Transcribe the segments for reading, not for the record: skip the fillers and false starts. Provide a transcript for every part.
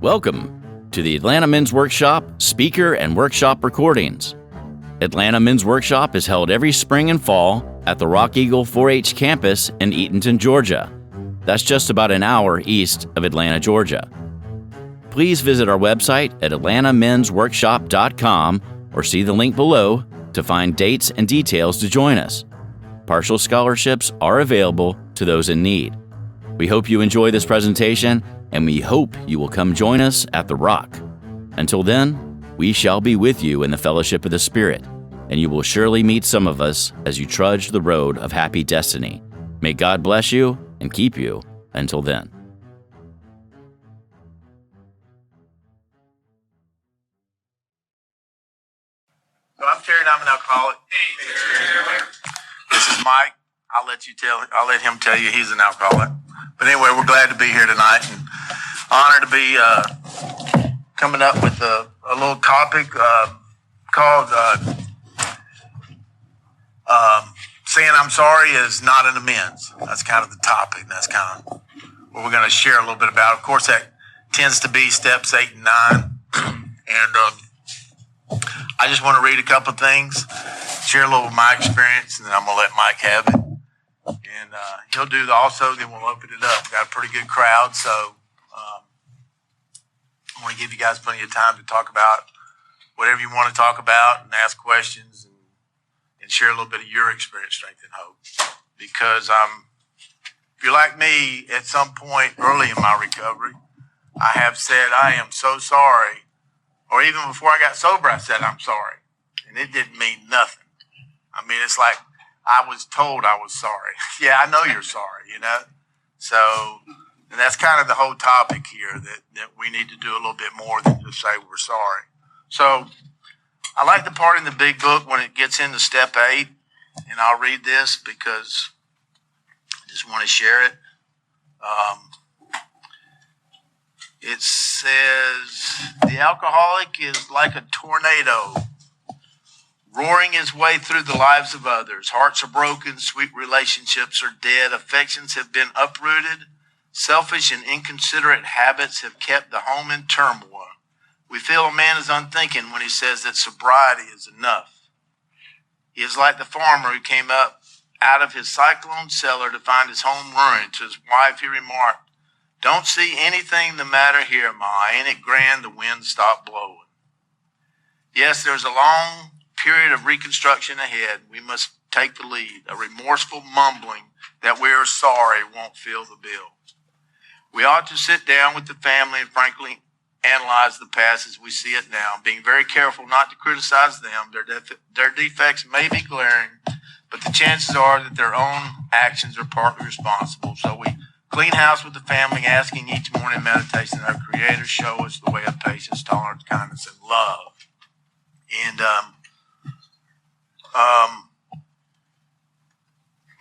Welcome to the Atlanta Men's Workshop speaker and workshop recordings. Atlanta Men's Workshop is held every spring and fall at the Rock Eagle 4-H campus in Eatonton, Georgia. That's just about an hour east of Atlanta, Georgia. Please visit our website at atlantamensworkshop.com or see the link below to find dates and details to join us. Partial scholarships are available to those in need. We hope you enjoy this presentation, and we hope you will come join us at the Rock. Until then, we shall be with you in the fellowship of the Spirit, and you will surely meet some of us as you trudge the road of happy destiny. May God bless you and keep you until then. So I'm Terry, and I'm an alcoholic. This is Mike. I'll let him tell you he's an alcoholic. But anyway, we're glad to be here tonight and honored to be coming up with a little topic called saying I'm sorry is not an amends. That's kind of the topic. That's kind of what we're going to share a little bit about. Of course, that tends to be steps 8 and 9. And I just want to read a couple of things, share a little of my experience, and then I'm going to let Mike have it. And he'll do also, then we'll open it up. We've got a pretty good crowd, so I want to give you guys plenty of time to talk about whatever you want to talk about and ask questions and share a little bit of your experience, strength, and hope. Because if you're like me, at some point early in my recovery, I have said, I am so sorry. Or even before I got sober, I said, I'm sorry. And it didn't mean nothing. I mean, it's like I was told I was sorry. Yeah, I know you're sorry, you know? So, and that's kind of the whole topic here, that we need to do a little bit more than just say we're sorry. So, I like the part in the big book when it gets into step 8, and I'll read this because I just want to share it. It says, the alcoholic is like a tornado, roaring his way through the lives of others. Hearts are broken, sweet relationships are dead, affections have been uprooted, selfish and inconsiderate habits have kept the home in turmoil. We feel a man is unthinking when he says that sobriety is enough. He is like the farmer who came up out of his cyclone cellar to find his home ruined. To his wife he remarked, "Don't see anything the matter here, Ma. Ain't it grand the wind stopped blowing?" Yes, there's a long period of reconstruction ahead. We must take the lead. A remorseful mumbling that we are sorry won't fill the bill. We ought to sit down with the family and frankly analyze the past as we see it now, being very careful not to criticize them. Their defects may be glaring, but the chances are that their own actions are partly responsible. So we clean house with the family, asking each morning meditation that our Creator show us the way of patience, tolerance, kindness, and love. And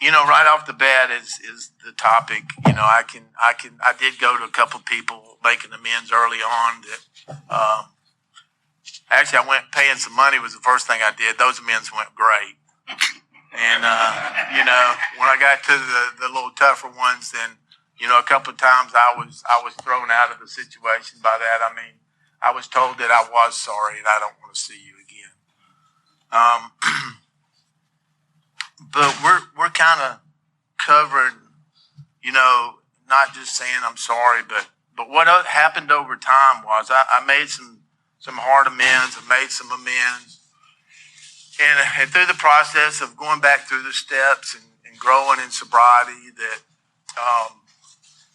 you know, right off the bat is the topic. You know, I did go to a couple people making amends early on. That actually, I went paying some money was the first thing I did. Those amends went great. And you know, when I got to the little tougher ones, then you know, a couple of times I was thrown out of the situation. By that I mean I was told that I was sorry and I don't want to see you again. But we're kind of covering, you know, not just saying I'm sorry, but what happened over time was I made some hard amends. I made some amends, and through the process of going back through the steps and growing in sobriety, that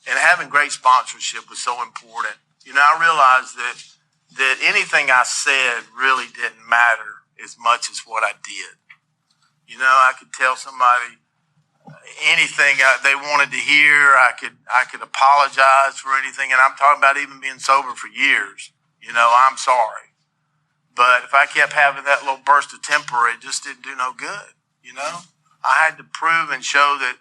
and having great sponsorship was so important. You know, I realized that anything I said really didn't matter as much as what I did. You know, I could tell somebody anything they wanted to hear. I could apologize for anything, and I'm talking about even being sober for years. You know, I'm sorry. But if I kept having that little burst of temper, it just didn't do no good. You know, I had to prove and show that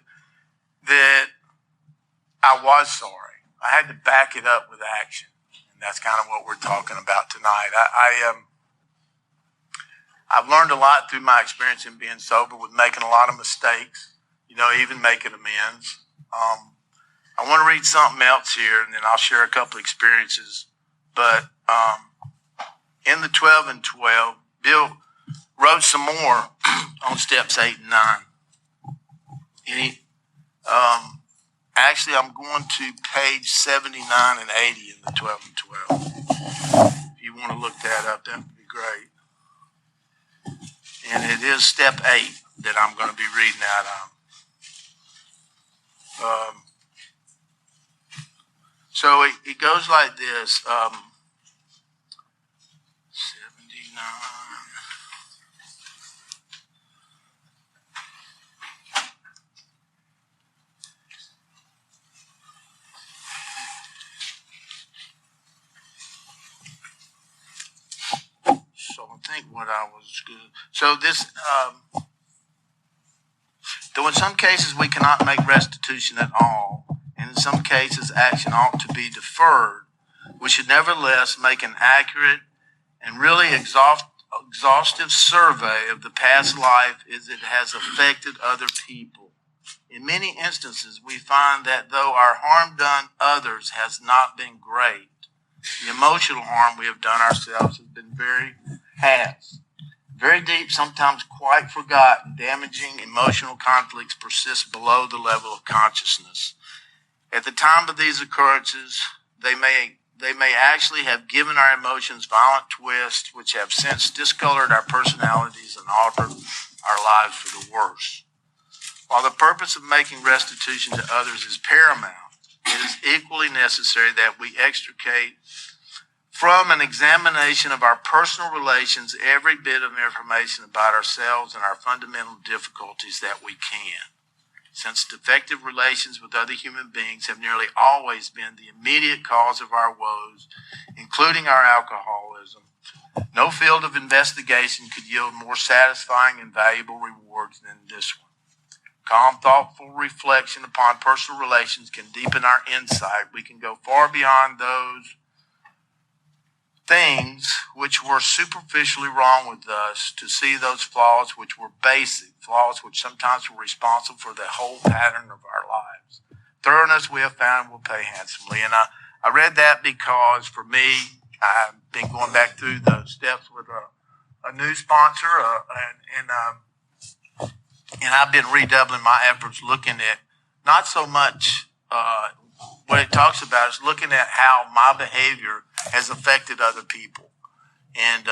I was sorry. I had to back it up with action, and that's kind of what we're talking about tonight. I've learned a lot through my experience in being sober, with making a lot of mistakes, you know, even making amends. I want to read something else here, and then I'll share a couple experiences But in the 12 and 12, Bill wrote some more on steps 8 and 9. And actually, I'm going to page 79 and 80 in the 12 and 12. If you want to look that up, that would be great. And it is step 8 that I'm going to be reading out on. So it goes like this. 79. So I think what I was good. So this, though in some cases we cannot make restitution at all, and in some cases action ought to be deferred, we should nevertheless make an accurate and really exhaustive survey of the past life as it has affected other people. In many instances, we find that though our harm done others has not been great, the emotional harm we have done ourselves has been very deep, sometimes quite forgotten. Damaging emotional conflicts persist below the level of consciousness. At the time of these occurrences, they may actually have given our emotions violent twists, which have since discolored our personalities and altered our lives for the worse. While the purpose of making restitution to others is paramount, it is equally necessary that we extricate from an examination of our personal relations every bit of information about ourselves and our fundamental difficulties that we can. Since defective relations with other human beings have nearly always been the immediate cause of our woes, including our alcoholism, no field of investigation could yield more satisfying and valuable rewards than this one. Calm, thoughtful reflection upon personal relations can deepen our insight. We can go far beyond those things which were superficially wrong with us to see those flaws which were basic, flaws which sometimes were responsible for the whole pattern of our lives. Thoroughness we have found will pay handsomely. And I read that because for me, I've been going back through the steps with a new sponsor, and I've been redoubling my efforts looking at not so much what it talks about is looking at how my behavior has affected other people. And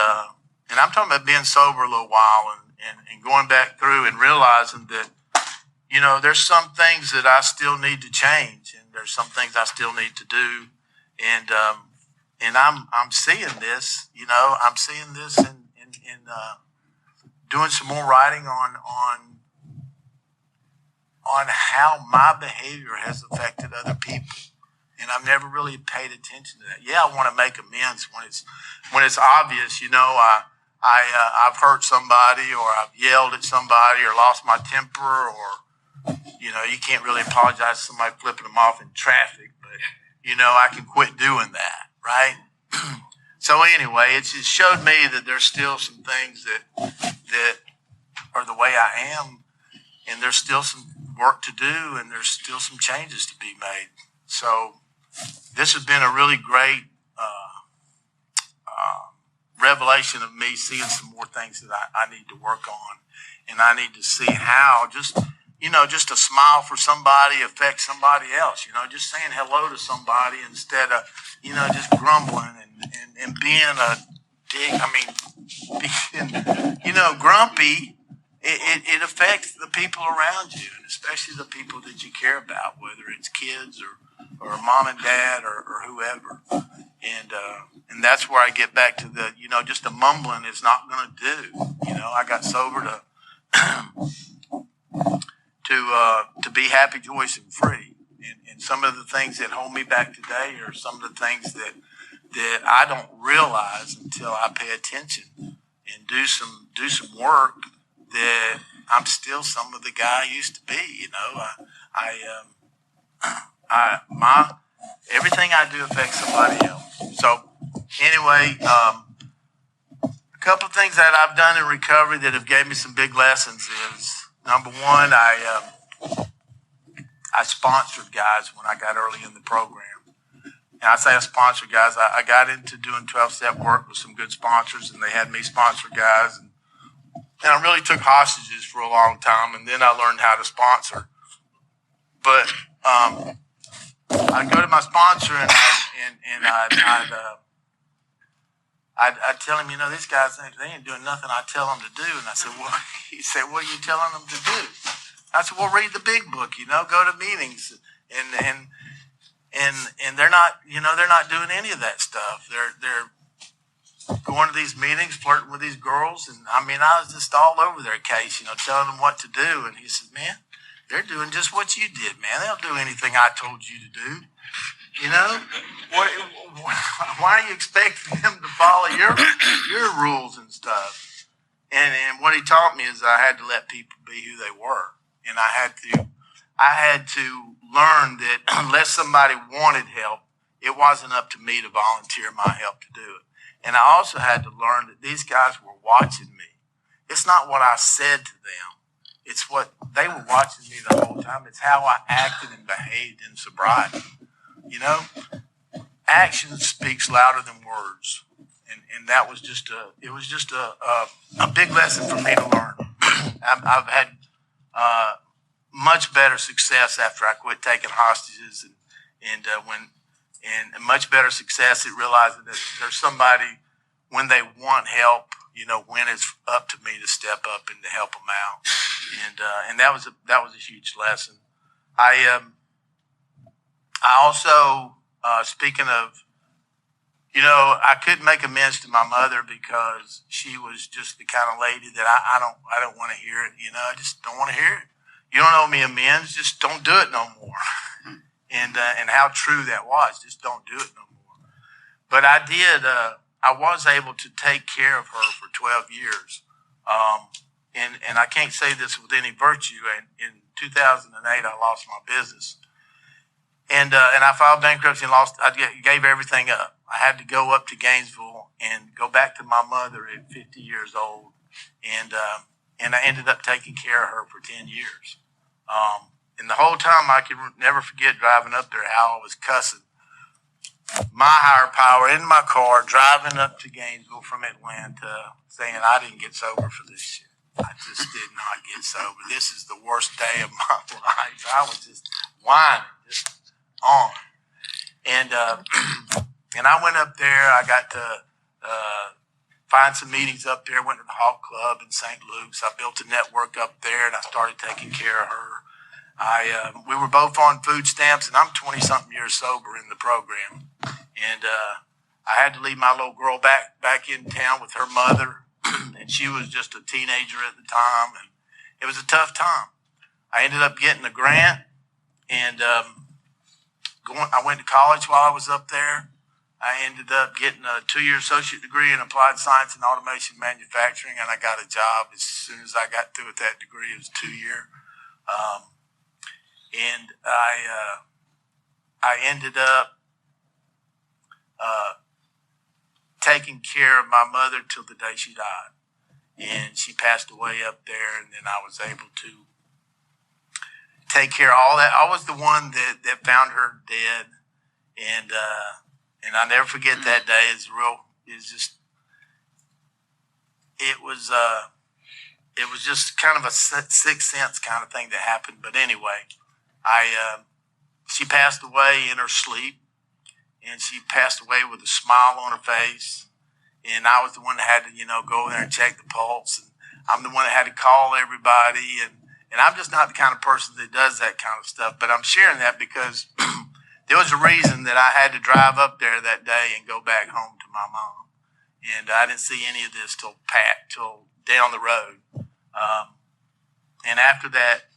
I'm talking about being sober a little while and going back through and realizing that, you know, there's some things that I still need to change, and there's some things I still need to do. And I'm seeing this, you know, I'm seeing this in doing some more writing on how my behavior has affected other people. And I've never really paid attention to that. Yeah, I want to make amends when it's obvious, you know, I've hurt somebody, or I've yelled at somebody, or lost my temper, or, you know, you can't really apologize to somebody flipping them off in traffic, but, you know, I can quit doing that, right? So anyway, it just showed me that there's still some things that are the way I am, and there's still some work to do, and there's still some changes to be made. So this has been a really great revelation of me seeing some more things that I need to work on, and I need to see how just a smile for somebody affects somebody else. You know, just saying hello to somebody instead of, you know, just grumbling and being a dick. I mean, being, you know, grumpy. It affects the people around you, and especially the people that you care about, whether it's kids or mom and dad or whoever. And that's where I get back to the, you know, just the mumbling is not going to do. You know, I got sober to be happy, joyous, and free. And some of the things that hold me back today are some of the things that I don't realize until I pay attention and do some work, that I'm still some of the guy I used to be. You know, everything I do affects somebody else. So anyway, a couple of things that I've done in recovery that have gave me some big lessons is, number one, I sponsored guys when I got early in the program. And I say a sponsor, guys. I got into doing 12-step work with some good sponsors, and they had me sponsor guys. And I really took hostages for a long time, and then I learned how to sponsor. But I'd go to my sponsor, and I'd tell him, these guys, they ain't doing nothing I tell them to do. And I said, well, he said, what are you telling them to do? I said, well, read the big book, go to meetings. And they're not, they're not doing any of that stuff. They're going to these meetings, flirting with these girls. And I was just all over their case, telling them what to do. And he said, man, they're doing just what you did, man. They'll do anything I told you to do. Why are you expecting them to follow your rules and stuff? And what he taught me is I had to let people be who they were. And I had to learn that unless somebody wanted help, it wasn't up to me to volunteer my help to do it. And I also had to learn that these guys were watching me. It's not what I said to them. It's what they were watching me the whole time. It's how I acted and behaved in sobriety. Action speaks louder than words. And that was just a big lesson for me to learn. I've had much better success after I quit taking hostages, and much better success at realizing that there's somebody when they want help, when it's up to me to step up and to help them out, and that was a huge lesson. I also speaking of, I couldn't make amends to my mother because she was just the kind of lady that I don't want to hear it. I just don't want to hear it. You don't owe me amends. Just don't do it no more. And how true that was. Just don't do it no more. But I did. I was able to take care of her for 12 years. And I can't say this with any virtue. In 2008, I lost my business. And I filed bankruptcy and gave everything up. I had to go up to Gainesville and go back to my mother at 50 years old. And I ended up taking care of her for 10 years. And the whole time I can never forget driving up there, how I was cussing my higher power in my car, driving up to Gainesville from Atlanta, saying I didn't get sober for this shit. I just did not get sober. This is the worst day of my life. I was just whining, just on. And I went up there. I got to find some meetings up there. Went to the Hawk Club in St. Luke's. I built a network up there, and I started taking care of her. We were both on food stamps, and I'm 20-something years sober in the program. And I had to leave my little girl back in town with her mother, and she was just a teenager at the time, and it was a tough time. I ended up getting a grant, and I went to college while I was up there. I ended up getting a 2-year associate degree in applied science and automation manufacturing, and I got a job as soon as I got through with that degree. It was 2-year. And I ended up taking care of my mother till the day she died. And she passed away up there, and then I was able to take care of all that. I was the one that found her dead, and I'll never forget that day. It was just kind of a sixth sense kind of thing that happened. But anyway, she passed away in her sleep, and she passed away with a smile on her face. And I was the one that had to, go there and check the pulse. And I'm the one that had to call everybody. And I'm just not the kind of person that does that kind of stuff. But I'm sharing that because there was a reason that I had to drive up there that day and go back home to my mom. And I didn't see any of this till down the road. And after that,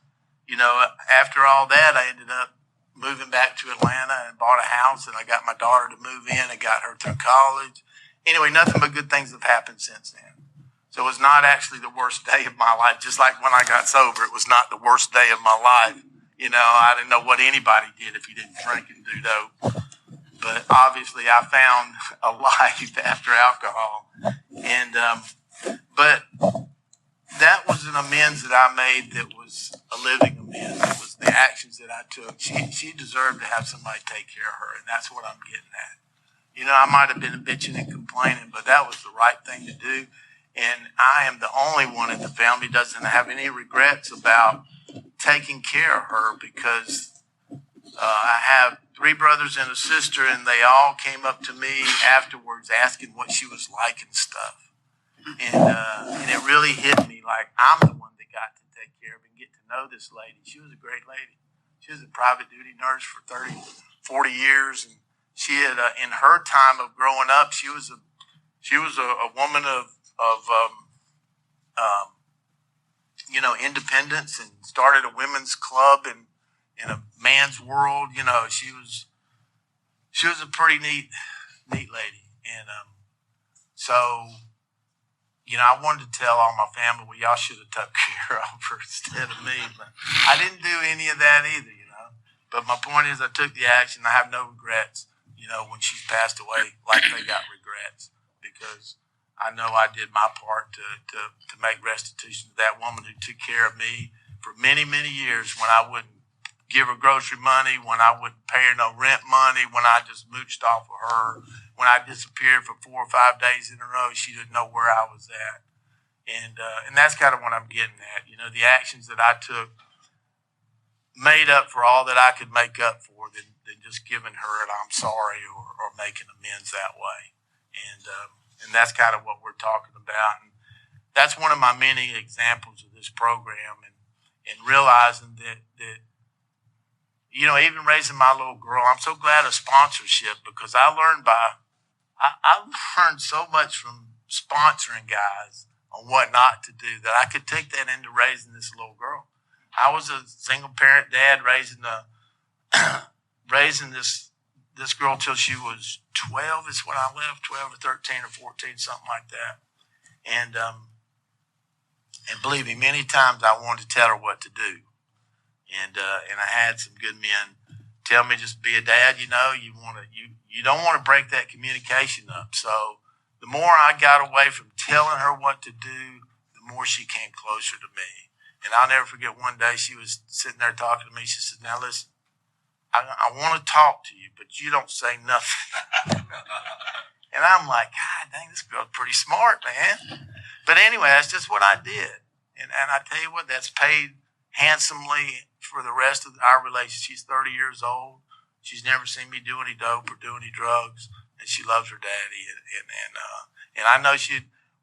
after all that, I ended up moving back to Atlanta and bought a house, and I got my daughter to move in and got her through college. Anyway, nothing but good things have happened since then. So it was not actually the worst day of my life. Just like when I got sober, it was not the worst day of my life. I didn't know what anybody did if you didn't drink and do dope. But obviously I found a life after alcohol. And, but that was an amends that I made that was a living amends. It was the actions that I took. She deserved to have somebody take care of her, and that's what I'm getting at. You know, I might have been bitching and complaining, but that was the right thing to do. And I am the only one in the family doesn't have any regrets about taking care of her, because I have 3 brothers and a sister, and they all came up to me afterwards asking what she was like and stuff. And it really hit me like I'm the one that got to take care of and get to know this lady. She was a great lady. She was a private duty nurse for 30, 40 years, and she had in her time of growing up, she was a woman of you know, independence, and started a women's club in a man's world. You know, she was a pretty neat lady, and so. You know, I wanted to tell all my family, well, y'all should have took care of her instead of me. But I didn't do any of that either, you know. But my point is I took the action. I have no regrets, you know, when she's passed away, like they got regrets. Because I know I did my part to make restitution to that woman who took care of me for many, many years, when I wouldn't give her grocery money, when I wouldn't pay her no rent money, when I just mooched off of her. When I disappeared for 4 or 5 days in a row, she didn't know where I was at. And that's kind of what I'm getting at. You know, the actions that I took made up for all that I could make up for than just giving her an I'm sorry or making amends that way. And that's kind of what we're talking about. And that's one of my many examples of this program, and realizing that you know, even raising my little girl, I'm so glad of sponsorship, because I learned so much from sponsoring guys on what not to do, that I could take that into raising this little girl. I was a single parent dad raising this girl till she was 12 is when I left, 12 or 13 or 14, something like that. And believe me, many times I wanted to tell her what to do. And I had some good men tell me, just be a dad, you know, you don't want to break that communication up. So the more I got away from telling her what to do, the more she came closer to me. And I'll never forget, one day she was sitting there talking to me. She said, now listen, I want to talk to you, but you don't say nothing. And I'm like, God dang, this girl's pretty smart, man. But anyway, that's just what I did. And I tell you what, that's paid handsomely for the rest of our relationship. She's 30 years old. She's never seen me do any dope or do any drugs, and she loves her daddy. And I know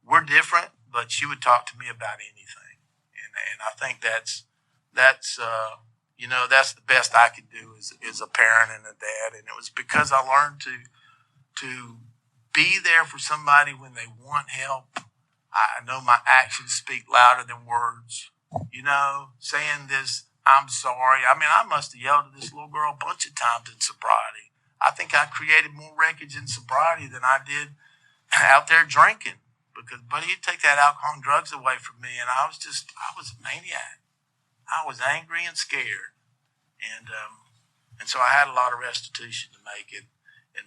we're different, but she would talk to me about anything. And I think that's you know, that's the best I could do as a parent and a dad. And it was because I learned to be there for somebody when they want help. I know my actions speak louder than words. You know, saying this, I'm sorry. I mean, I must have yelled at this little girl a bunch of times in sobriety. I think I created more wreckage in sobriety than I did out there drinking. Because, buddy, you take that alcohol and drugs away from me, and I was a maniac. I was angry and scared. And so I had a lot of restitution to make in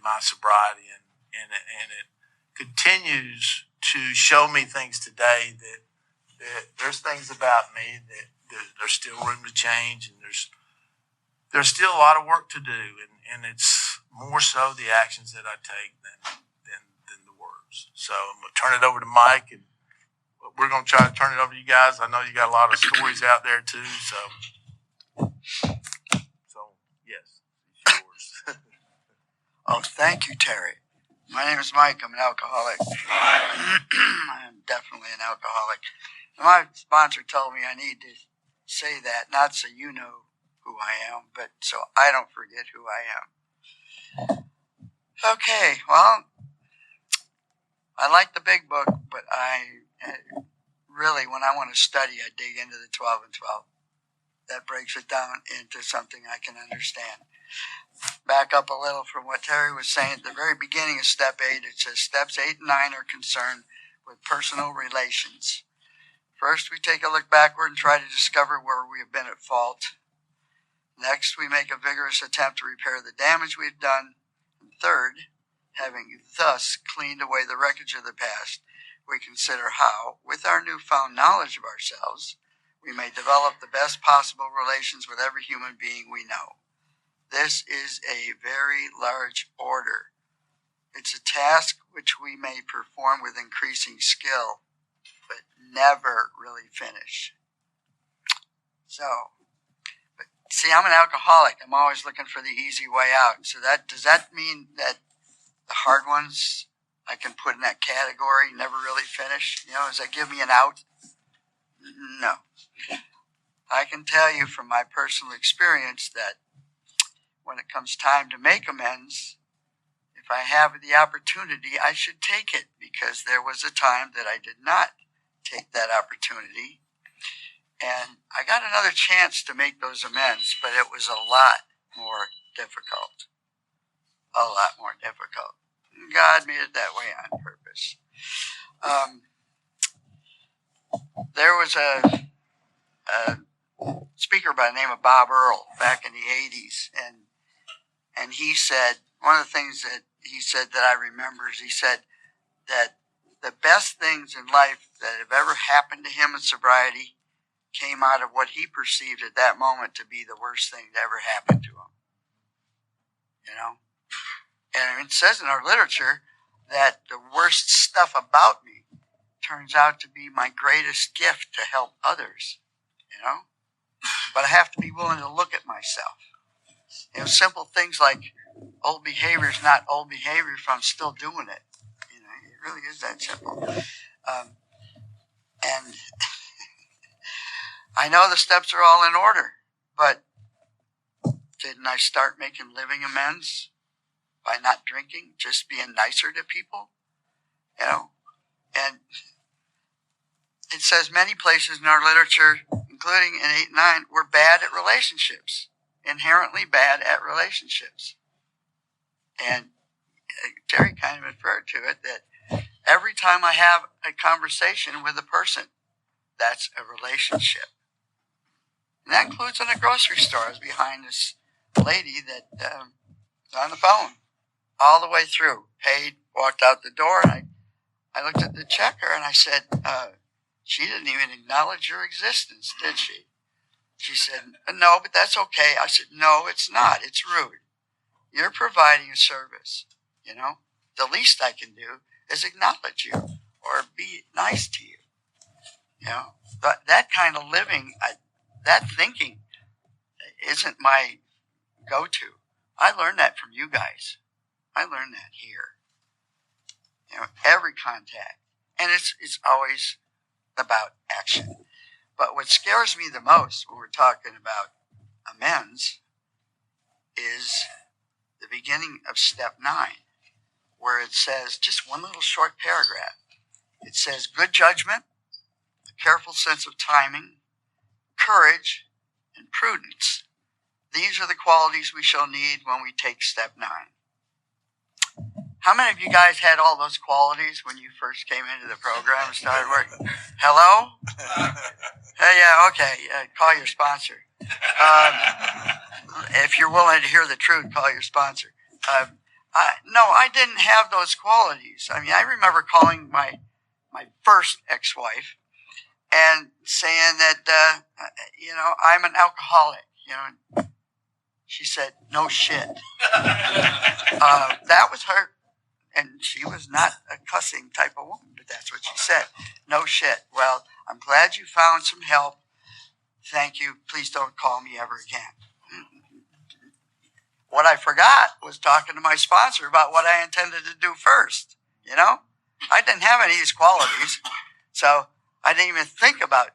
my sobriety. And it continues to show me things today that there's things about me that there's still room to change, and there's still a lot of work to do, and it's more so the actions that I take than the words. So I'm going to turn it over to Mike, and we're going to try to turn it over to you guys. I know you got a lot of stories out there too, so yes, it's yours. Oh, thank you, Terry. My name is Mike. I'm an alcoholic. I am definitely an alcoholic. My sponsor told me I need to say that, not so you know who I am, but so I don't forget who I am. Okay, well, I like the big book, but I really, when I want to study, I dig into the 12 and 12. That breaks it down into something I can understand. Back up a little from what Terry was saying. At the very beginning of Step 8, it says Steps 8 and 9 are concerned with personal relations. First, we take a look backward and try to discover where we have been at fault. Next, we make a vigorous attempt to repair the damage we've done. And third, having thus cleaned away the wreckage of the past, we consider how, with our newfound knowledge of ourselves, we may develop the best possible relations with every human being we know. This is a very large order. It's a task which we may perform with increasing skill, but never really finish. So, but see, I'm an alcoholic. I'm always looking for the easy way out. So does that mean that the hard ones I can put in that category, never really finish? Does that give me an out? No. I can tell you from my personal experience that when it comes time to make amends, if I have the opportunity, I should take it, because there was a time that I did not take that opportunity. And I got another chance to make those amends, but it was a lot more difficult. A lot more difficult. God made it that way on purpose. There was a speaker by the name of Bob Earl back in the 80s, and he said, one of the things that he said that I remember is he said that the best things in life that have ever happened to him in sobriety came out of what he perceived at that moment to be the worst thing that ever happened to him. And it says in our literature that the worst stuff about me turns out to be my greatest gift to help others, But I have to be willing to look at myself. Simple things like old behavior is not old behavior if I'm still doing it. It really is that simple. And I know the steps are all in order, but didn't I start making living amends by not drinking, just being nicer to people? And it says many places in our literature, including in 8 and 9, we're bad at relationships, inherently bad at relationships. And Terry kind of referred to it, that every time I have a conversation with a person, that's a relationship. And that includes in a grocery store. I was behind this lady that was on the phone all the way through, paid, walked out the door, and I looked at the checker and I said, she didn't even acknowledge your existence, did she? She said, no, but that's okay. I said, no, it's not. It's rude. You're providing a service, The least I can do is acknowledge you or be nice to you, But that kind of living, that thinking isn't my go-to. I learned that from you guys. I learned that here. Every contact. And it's always about action. But what scares me the most when we're talking about amends is the beginning of step 9, where it says, just one little short paragraph. It says, good judgment, a careful sense of timing, courage, and prudence. These are the qualities we shall need when we take step 9. How many of you guys had all those qualities when you first came into the program and started working? Hello? Hey, yeah, okay. Call your sponsor. If you're willing to hear the truth, call your sponsor. No, I didn't have those qualities. I remember calling my first ex-wife and saying that, I'm an alcoholic. She said, no shit. That was her. And she was not a cussing type of woman, but that's what she said. No shit. Well, I'm glad you found some help. Thank you. Please don't call me ever again. What I forgot was talking to my sponsor about what I intended to do first. I didn't have any of these qualities, so I didn't even think about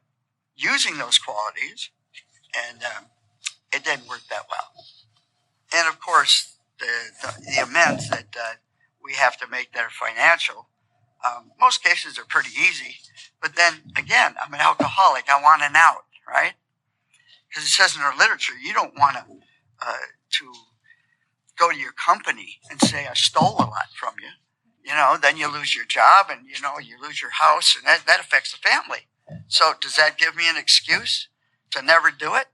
using those qualities, and it didn't work that well. And of course, the amends that we have to make that are financial, most cases are pretty easy. But then again, I'm an alcoholic. I want an out, right? Because it says in our literature, you don't want to go to your company and say, I stole a lot from you. Then you lose your job and, you lose your house, and that affects the family. So does that give me an excuse to never do it?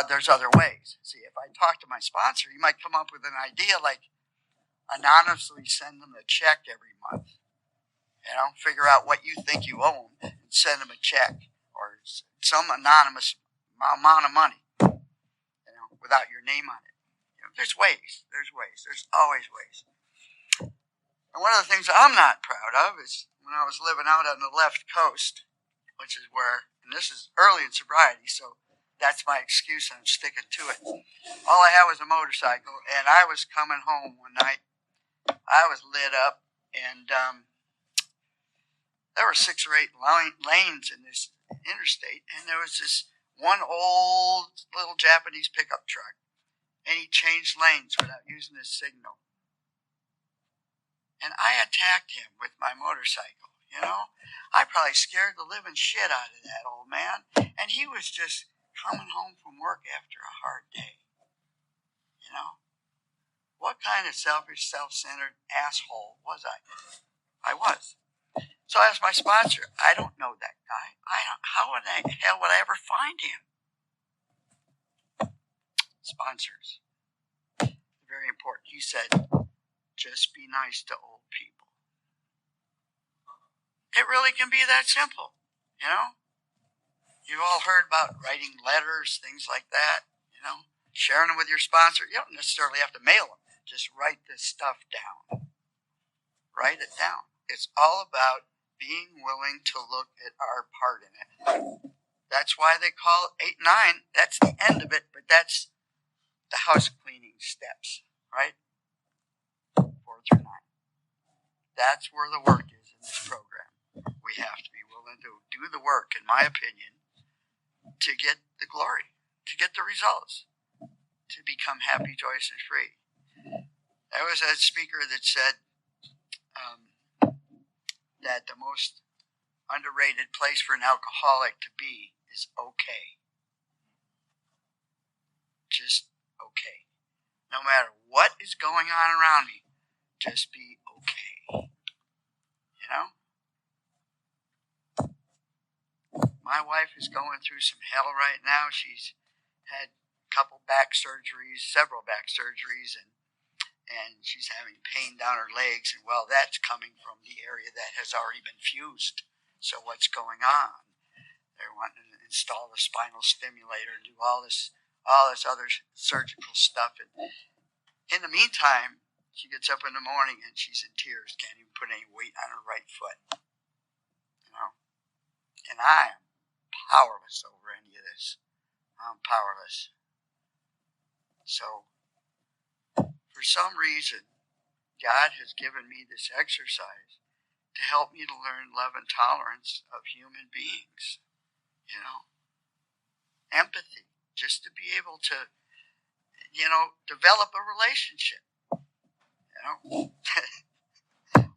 There's other ways. See, if I talk to my sponsor, he might come up with an idea like anonymously send them a check every month. You know, figure out what you think you owe them and send them a check or some anonymous amount of money, you know, without your name on it. You know, there's ways. There's ways. There's always ways. And one of the things I'm not proud of is when I was living out on the left coast, which is where, and this is early in sobriety, so that's my excuse and I'm sticking to it. All I had was a motorcycle, and I was coming home one night. I was lit up, and there were 6 or 8 lanes in this interstate, and there was this one old little Japanese pickup truck, and he changed lanes without using his signal. And I attacked him with my motorcycle, you know. I probably scared the living shit out of that old man, and he was just coming home from work after a hard day, you know. What kind of selfish, self-centered asshole was I? I was. So I asked my sponsor, I don't know that guy. How in the hell would I ever find him? Sponsors. Very important. He said, just be nice to old people. It really can be that simple, you know? You've all heard about writing letters, things like that, you know? Sharing them with your sponsor. You don't necessarily have to mail them. Just write this stuff down. Write it down. It's all about being willing to look at our part in it. That's why they call it 8 and 9. That's the end of it, but that's the house cleaning steps, right? 4 through 9. That's where the work is in this program. We have to be willing to do the work, in my opinion, to get the glory, to get the results, to become happy, joyous, and free. There was a speaker that said that the most underrated place for an alcoholic to be is okay. Just okay. No matter what is going on around me, just be okay. You know? My wife is going through some hell right now. She's had several back surgeries, and she's having pain down her legs. And well, that's coming from the area that has already been fused. So what's going on? They're wanting to install the spinal stimulator and do all this other surgical stuff. And in the meantime, she gets up in the morning and she's in tears, can't even put any weight on her right foot. You know? And I am powerless over any of this. I'm powerless. So, for some reason, God has given me this exercise to help me to learn love and tolerance of human beings. You know, empathy, just to be able to, you know, develop a relationship. You know,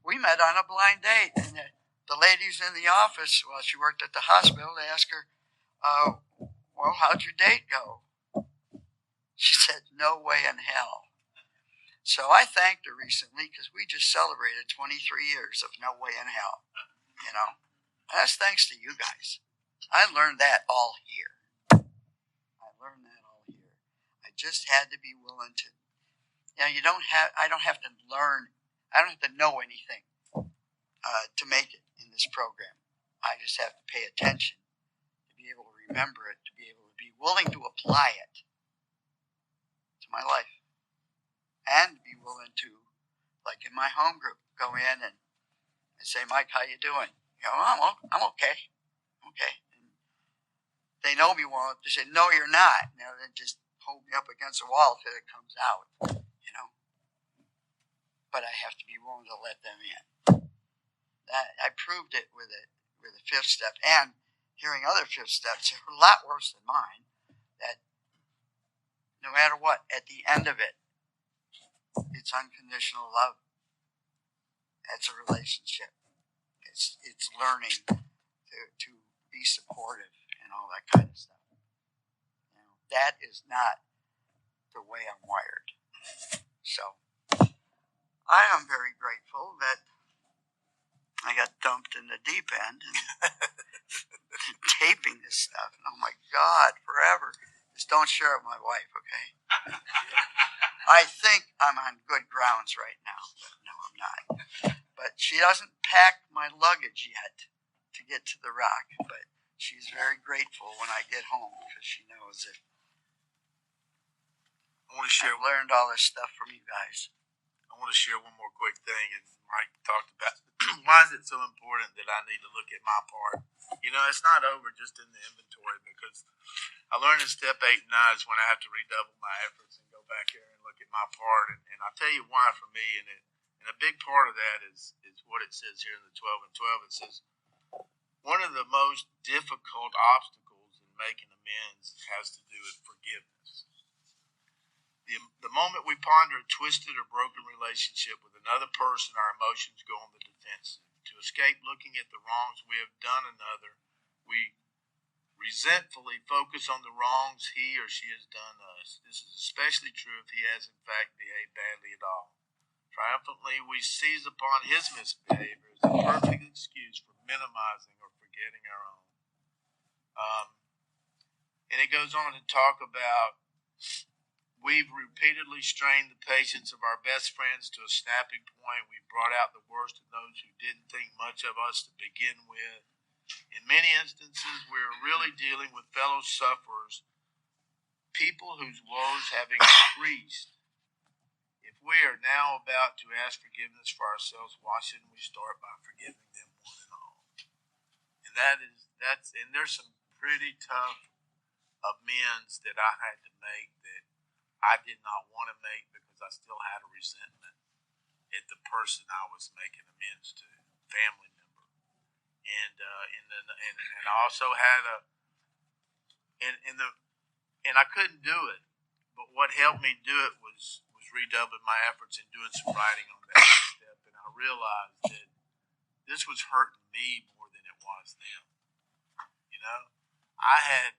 we met on a blind date, and the ladies in the office, while she worked at the hospital, they asked her, well, how'd your date go? She said, no way in hell. So I thanked her recently because we just celebrated 23 years of no way in hell. You know, and that's thanks to you guys. I learned that all here. I just had to be willing to, you know, I don't have to learn, I don't have to know anything to make it in this program. I just have to pay attention to be able to remember it, to be able to be willing to apply it to my life. And be willing to, like in my home group, go in and say, Mike, how you doing? You know, I'm okay. Okay. And they know me well. They say, no, you're not. You know, they just hold me up against the wall till it comes out. You know. But I have to be willing to let them in. I proved it with a 5th step, and hearing other 5th steps that were a lot worse than mine. That no matter what, at the end of it, it's unconditional love. It's a relationship. It's learning to be supportive and all that kind of stuff. You know, that is not the way I'm wired. So I am very grateful that I got dumped in the deep end and taping this stuff. Oh my God, forever. Just don't share it with my wife, okay? I think I'm on good grounds right now, but no, I'm not. But But she doesn't pack my luggage yet to get to the Rock. But she's very grateful when I get home because she knows that I want to share. I've learned all this stuff from you guys. I want to share one more quick thing, and Mike talked about why is it so important that I need to look at my part. You know, it's not over just in the inventory, because I learned in step 8 and 9 is when I have to redouble my efforts and go back there and look at my part. And I'll tell you why for me, and a big part of that is what it says here in the 12 and 12. It says, one of the most difficult obstacles in making amends has to do with forgiveness. The moment we ponder a twisted or broken relationship with another person, our emotions go on the defensive. To escape looking at the wrongs we have done another, we resentfully focus on the wrongs he or she has done us. This is especially true if he has in fact behaved badly at all. Triumphantly, we seize upon his misbehavior as a perfect excuse for minimizing or forgetting our own. And it goes on to talk about, we've repeatedly strained the patience of our best friends to a snapping point. We've brought out the worst in those who didn't think much of us to begin with. In many instances, we're really dealing with fellow sufferers, people whose woes have increased. If we are now about to ask forgiveness for ourselves, why shouldn't we start by forgiving them one and all? And there's some pretty tough amends that I had to make that I did not want to make because I still had a resentment at the person I was making amends to, family member, and I also had and I couldn't do it, but what helped me do it was redoubling my efforts and doing some writing on that step, and I realized that this was hurting me more than it was them. You know, I had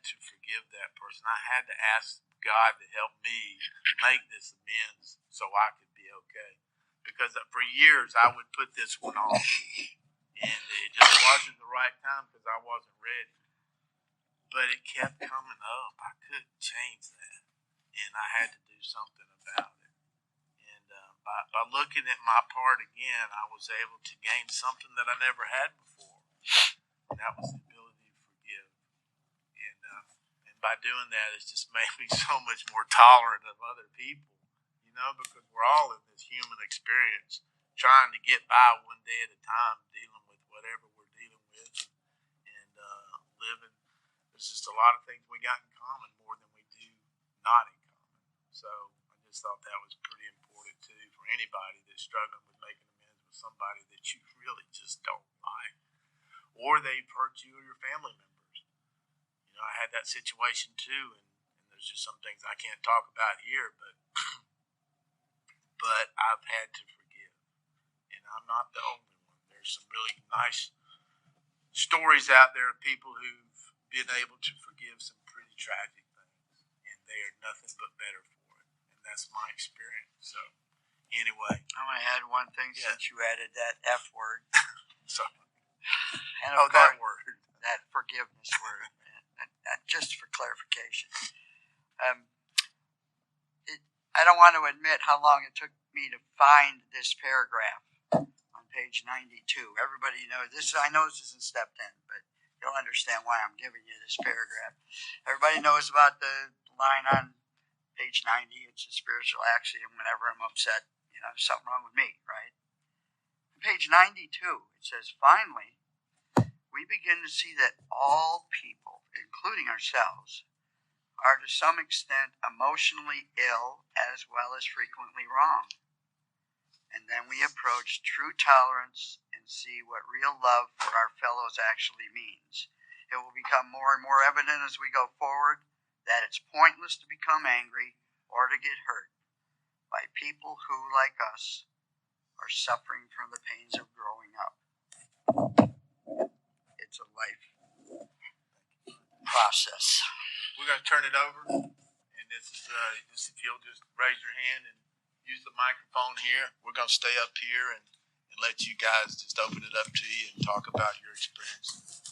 to forgive that person. I had to ask God to help me make this amends so I could be okay. Because for years I would put this one off, and it just wasn't the right time because I wasn't ready. But it kept coming up. I couldn't change that, and I had to do something about it. And by looking at my part again, I was able to gain something that I never had before, and that was the ability to forgive. And by doing that, it's just made me so much more tolerant of other people, you know, because we're all in this human experience trying to get by one day at a time, dealing with whatever we're dealing with, and living. There's just a lot of things we got in common more than we do not in common. So I just thought that was pretty important too for anybody that's struggling with making amends with somebody that you really just don't like, or they've hurt you or your family members. You know, I had that situation too, and there's just some things I can't talk about here, but I've had to forgive, and I'm not the only one. There's some really nice stories out there of people who've been able to forgive some pretty tragic things, and they are nothing but better for it, and that's my experience. So anyway, I want to add one thing since you added that F word. So, And that word. That forgiveness word. And just for clarification. I don't want to admit how long it took me to find this paragraph on page 92. Everybody knows this. I know this isn't step 10, but you'll understand why I'm giving you this paragraph. Everybody knows about the line on page 90. It's a spiritual axiom. Whenever I'm upset, you know, there's something wrong with me, right? On page 92, it says, finally, we begin to see that all people, including ourselves, are to some extent emotionally ill as well as frequently wrong. And then we approach true tolerance and see what real love for our fellows actually means. It will become more and more evident as we go forward that it's pointless to become angry or to get hurt by people who, like us, are suffering from the pains of growing up. It's a life process. We're going to turn it over, and this is just, if you'll just raise your hand and use the microphone here. We're going to stay up here and let you guys just open it up to you and talk about your experience,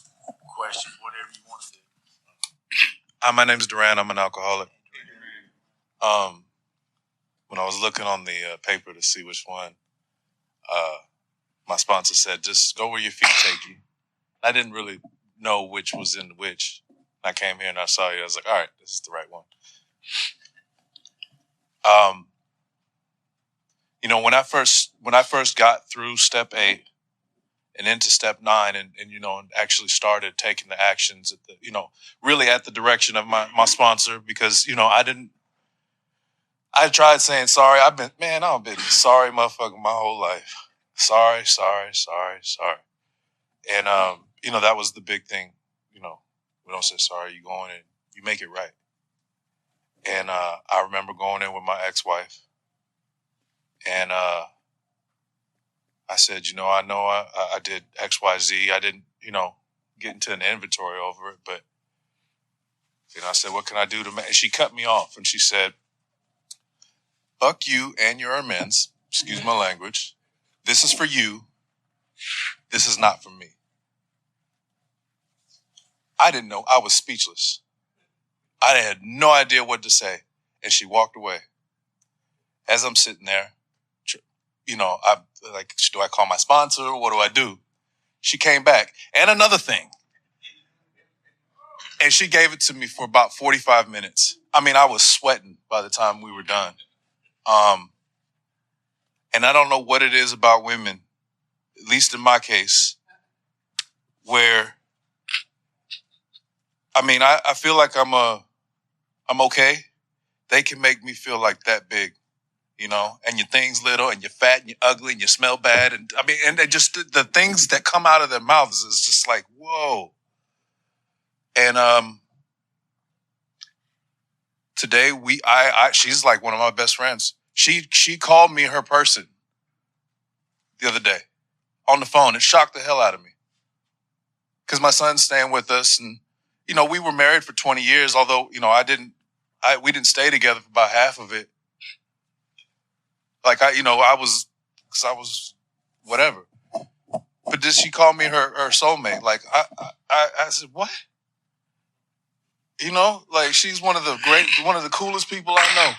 questions, whatever you want to do. Hi, my name is Duran. I'm an alcoholic. When I was looking on the paper to see which one, my sponsor said, just go where your feet take you. I didn't really know which was in which. I came here and I saw you. I was like, all right, this is the right one. When I first got through step 8 and into step 9 and actually started taking the actions at really at the direction of my sponsor, because, I tried saying sorry. I've been sorry motherfucker my whole life. Sorry. And, that was the big thing. We don't say sorry, you go in and you make it right. And I remember going in with my ex-wife. And I said, I know I did X, Y, Z. I didn't, get into an inventory over it. But, I said, what can I do to make... And she cut me off and she said, fuck you and your amends. Excuse my language. This is for you. This is not for me. I didn't know. I was speechless. I had no idea what to say. And she walked away. As I'm sitting there, I'm like, do I call my sponsor? What do I do? She came back. And another thing. And she gave it to me for about 45 minutes. I mean, I was sweating by the time we were done. And I don't know what it is about women, at least in my case, where, I feel like I'm okay. They can make me feel like that big, and your thing's little and you're fat and you're ugly and you smell bad. And and they just, the things that come out of their mouths is just like, whoa. And, today she's like one of my best friends. She called me her person the other day on the phone. It shocked the hell out of me. Because my son's staying with us and, we were married for 20 years, although, we didn't stay together for about half of it. Like I was whatever. But did she call me her soulmate? Like I said, what? Like she's one of the coolest people I know.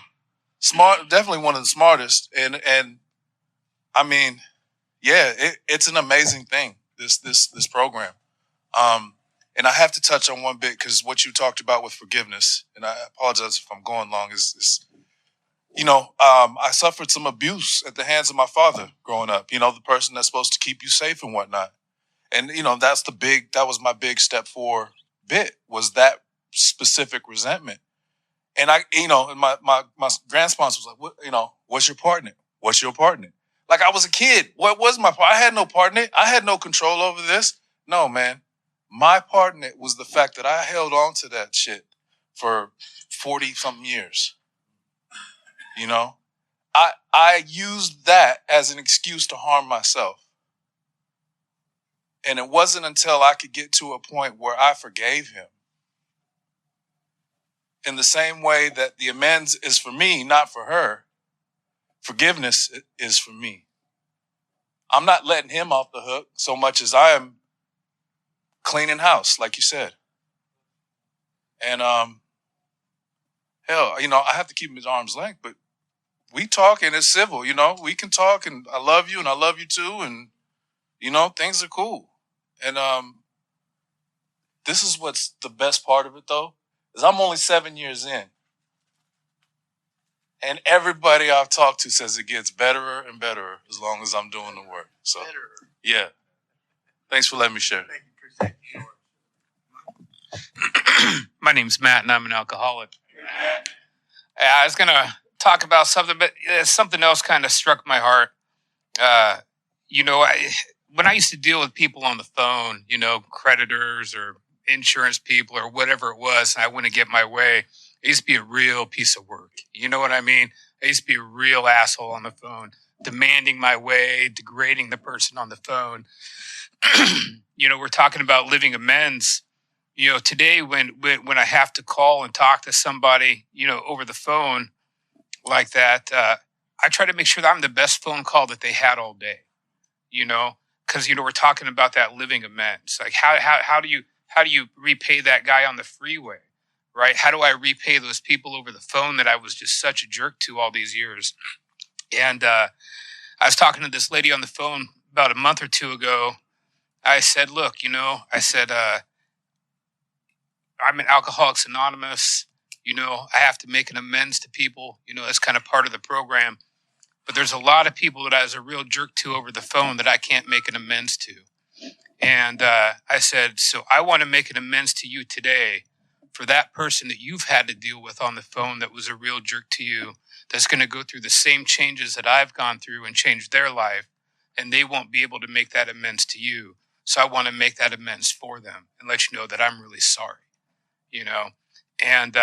Smart, definitely one of the smartest. And it's an amazing thing, this program. And I have to touch on one bit because what you talked about with forgiveness, and I apologize if I'm going long, is I suffered some abuse at the hands of my father growing up, the person that's supposed to keep you safe and whatnot. And, that was my big step 4 bit, was that specific resentment. And and my grand sponsor was like, what, what's your part in it? What's your part in it? Like I was a kid. What was my part? I had no part in it. I had no control over this. No, man. My part in it was the fact that I held on to that shit for 40 something years. I used that as an excuse to harm myself. And it wasn't until I could get to a point where I forgave him. In the same way that the amends is for me, not for her, forgiveness is for me. I'm not letting him off the hook so much as I am cleaning house, like you said. And hell, I have to keep him at arm's length, but we talk and it's civil, we can talk and I love you and I love you too. And, things are cool. And this is what's the best part of it though, is I'm only 7 years in. And everybody I've talked to says it gets better and better as long as I'm doing the work. So, yeah. Thanks for letting me share. Thank you. Appreciate you. My name's Matt, and I'm an alcoholic. I was going to talk about something, but something else kind of struck my heart. When I used to deal with people on the phone, creditors or insurance people or whatever it was, and I wouldn't get my way, I used to be a real piece of work. You know what I mean? I used to be a real asshole on the phone, demanding my way, degrading the person on the phone. We're talking about living amends. Today when I have to call and talk to somebody, over the phone like that, I try to make sure that I'm the best phone call that they had all day, because, we're talking about that living amends. Like how do you repay that guy on the freeway, right? How do I repay those people over the phone that I was just such a jerk to all these years? And I was talking to this lady on the phone about a month or two ago. I said, look, I'm in Alcoholics Anonymous. I have to make an amends to people. That's kind of part of the program. But there's a lot of people that I was a real jerk to over the phone that I can't make an amends to. And I said, so I want to make an amends to you today for that person that you've had to deal with on the phone that was a real jerk to you, that's going to go through the same changes that I've gone through and change their life, and they won't be able to make that amends to you. So I want to make that amends for them and let you know that I'm really sorry, and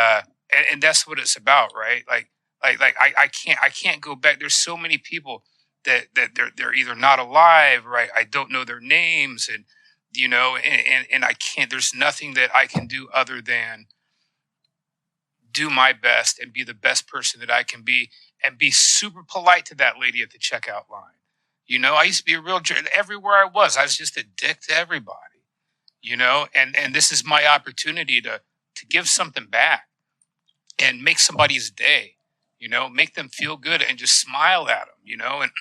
that's what it's about, right? Like I can't go back. There's so many people that they're either not alive, right? I don't know their names, and and I can't. There's nothing that I can do other than do my best and be the best person that I can be, and be super polite to that lady at the checkout line. I used to be a real jerk everywhere I was. I was just a dick to everybody, and this is my opportunity to give something back and make somebody's day, make them feel good and just smile at them, and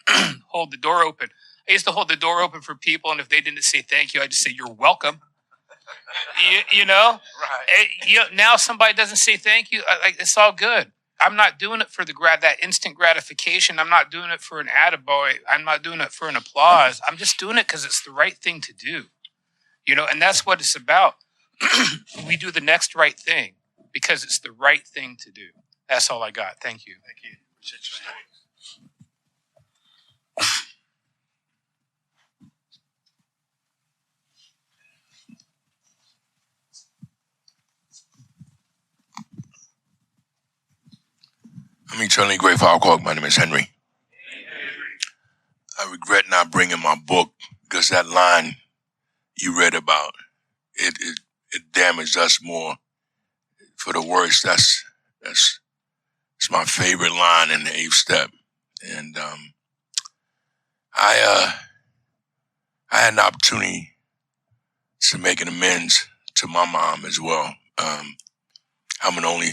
hold the door open. I used to hold the door open for people, and if they didn't say thank you, I'd just say, you're welcome. Right. Now somebody doesn't say thank you, it's all good. I'm not doing it for that instant gratification. I'm not doing it for an attaboy. I'm not doing it for an applause. I'm just doing it because it's the right thing to do, and that's what it's about. We do the next right thing because it's the right thing to do. That's all I got. Thank you. Thank you. Appreciate your story. I'm eternally grateful alcoholic. My name is Henry. I regret not bringing my book because that line you read about, it damaged us more for the worse. That's my favorite line in the 8th step. And I had an opportunity to make an amends to my mom as well. I'm an only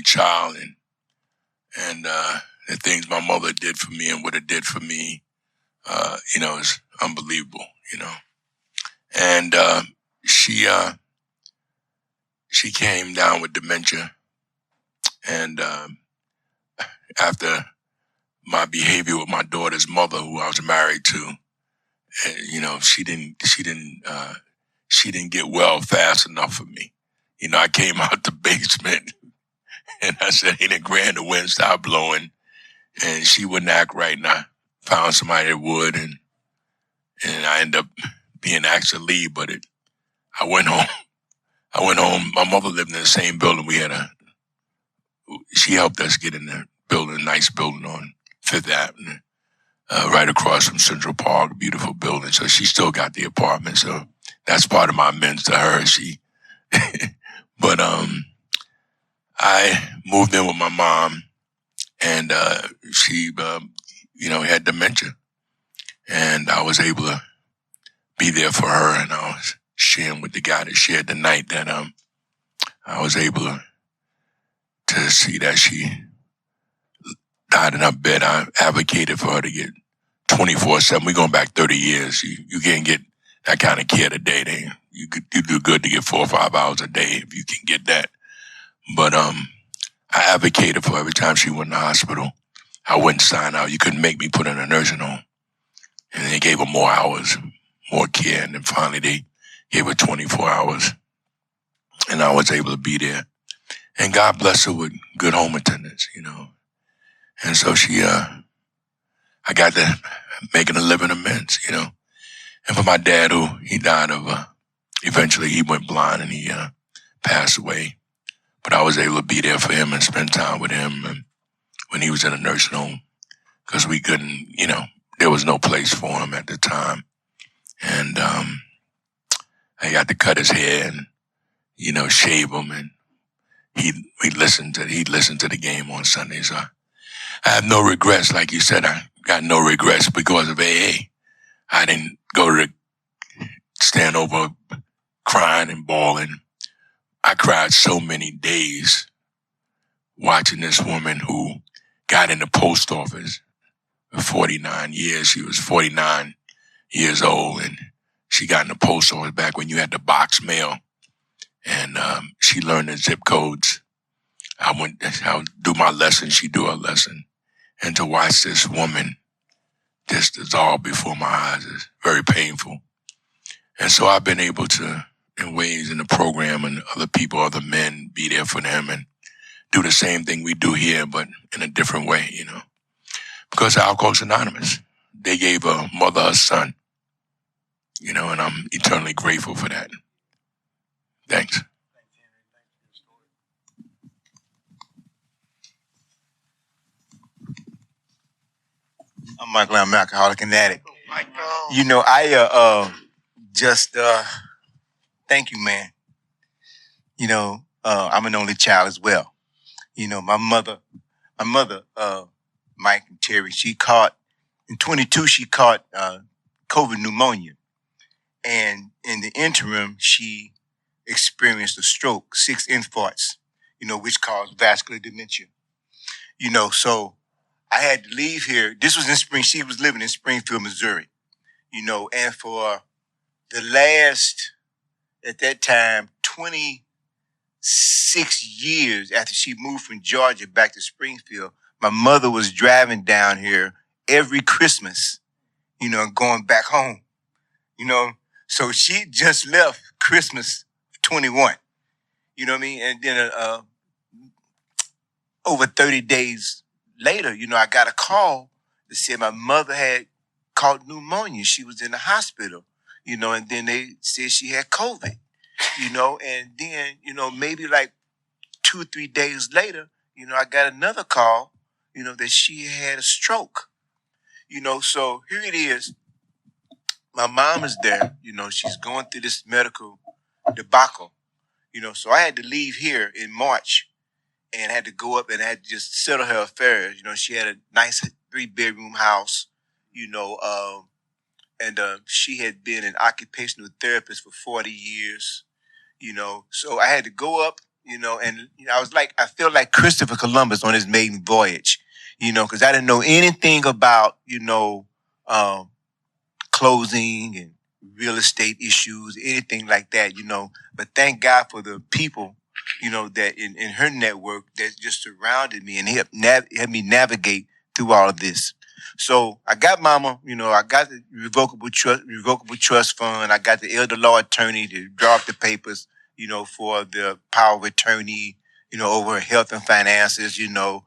child, and the things my mother did for me and what it did for me, is unbelievable, And she came down with dementia, and after my behavior with my daughter's mother, who I was married to, she didn't get well fast enough for me. I came out the basement and I said, "Hey, the grand, the wind stopped blowing," and she wouldn't act right. And I found somebody that would, and I ended up being asked to leave. But I went home. My mother lived in the same building. She helped us get in the building, a nice building on 5th Avenue, right across from Central Park, beautiful building. So she still got the apartment. So that's part of my amends to her. But I moved in with my mom, and she, had dementia, and I was able to be there for her, and I was sharing with the guy that shared the night that I was able to see that she died in her bed. I advocated for her to get 24/7. We're going back 30 years. You can't get that kind of care today. You do good to get 4 or 5 hours a day if you can get that. But I advocated for her every time she went in the hospital. I wouldn't sign out. You couldn't make me put her in a nursing home. And they gave her more hours, more care. And then finally they gave her 24 hours. And I was able to be there. And God bless her with good home attendants, And so I got to making a living amends, And for my dad, who he died of, eventually he went blind and he passed away. But I was able to be there for him and spend time with him when he was in a nursing home, because we couldn't, there was no place for him at the time. And I got to cut his hair and, shave him, and he'd listen to the game on Sundays. So I have no regrets. Like you said, I got no regrets because of AA. I didn't go to stand over crying and bawling. I cried so many days watching this woman who got in the post office 49 years. She was 49 years old, and she got in the post office back when you had the box mail, and she learned the zip codes. I would do my lesson, she'd do her lesson, and to watch this woman just dissolve before my eyes is very painful. And so I've been able to, in ways in the program and other people, other men, be there for them and do the same thing we do here, but in a different way, you know. Because Alcoholics Anonymous, they gave a mother a son, you know, and I'm eternally grateful for that. Thanks. I'm Michael. I'm an alcoholic and addict. Michael. You know, I just thank you, man. You know, I'm an only child as well. You know, my mother, Mike and Terry, she caught in 22. She caught COVID pneumonia, and in the interim, she experienced a stroke, 6 infarcts. You know, which caused vascular dementia. You know, so I had to leave here. This was in spring. She was living in Springfield, Missouri. You know, and for the last, at that time, 26 years after she moved from Georgia back to Springfield, my mother was driving down here every Christmas, you know, and going back home, you know. So she just left Christmas 21, you know what I mean? And then over 30 days later, you know, I got a call that said my mother had caught pneumonia. She was in the hospital, you know, and then they said she had COVID, you know, and then, you know, maybe like 2 or 3 days later, you know, I got another call, you know, that she had a stroke, you know. So here it is. My mom is there, you know, she's going through this medical debacle, you know, so I had to leave here in March and had to go up and had to just settle her affairs. You know, she had a nice 3-bedroom house, you know, and she had been an occupational therapist for 40 years, you know. So I had to go up, you know, and you know, I felt like Christopher Columbus on his maiden voyage, you know, because I didn't know anything about, you know, closing and real estate issues, anything like that, you know. But thank God for the people, you know, that in her network that just surrounded me and helped me navigate through all of this. So I got mama, you know, I got the revocable trust fund. I got the elder law attorney to draw up the papers, you know, for the power of attorney, you know, over her health and finances, you know.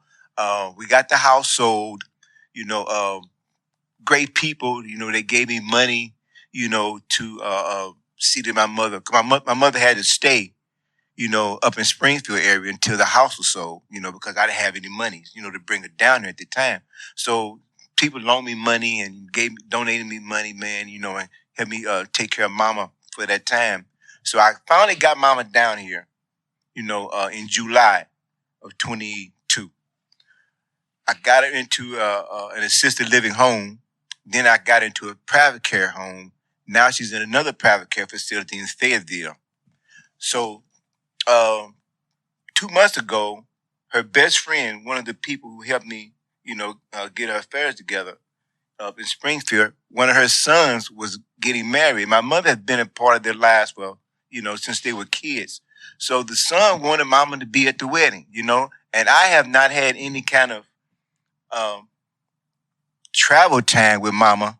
We got the house sold, you know, great people, you know, they gave me money, you know, to see that my mother, my mother had to stay, you know, up in Springfield area until the house was sold, you know, because I didn't have any money, you know, to bring her down here at the time. So people loaned me money and donated me money, man, you know, and helped me take care of mama for that time. So I finally got mama down here, you know, in July of 22. I got her into an assisted living home. Then I got into a private care home. Now she's in another private care facility in Fayetteville. So 2 months ago, her best friend, one of the people who helped me, you know, get her affairs together up in Springfield, one of her sons was getting married. My mother had been a part of their lives, well, you know, since they were kids. So the son wanted mama to be at the wedding, you know, and I have not had any kind of travel time with mama,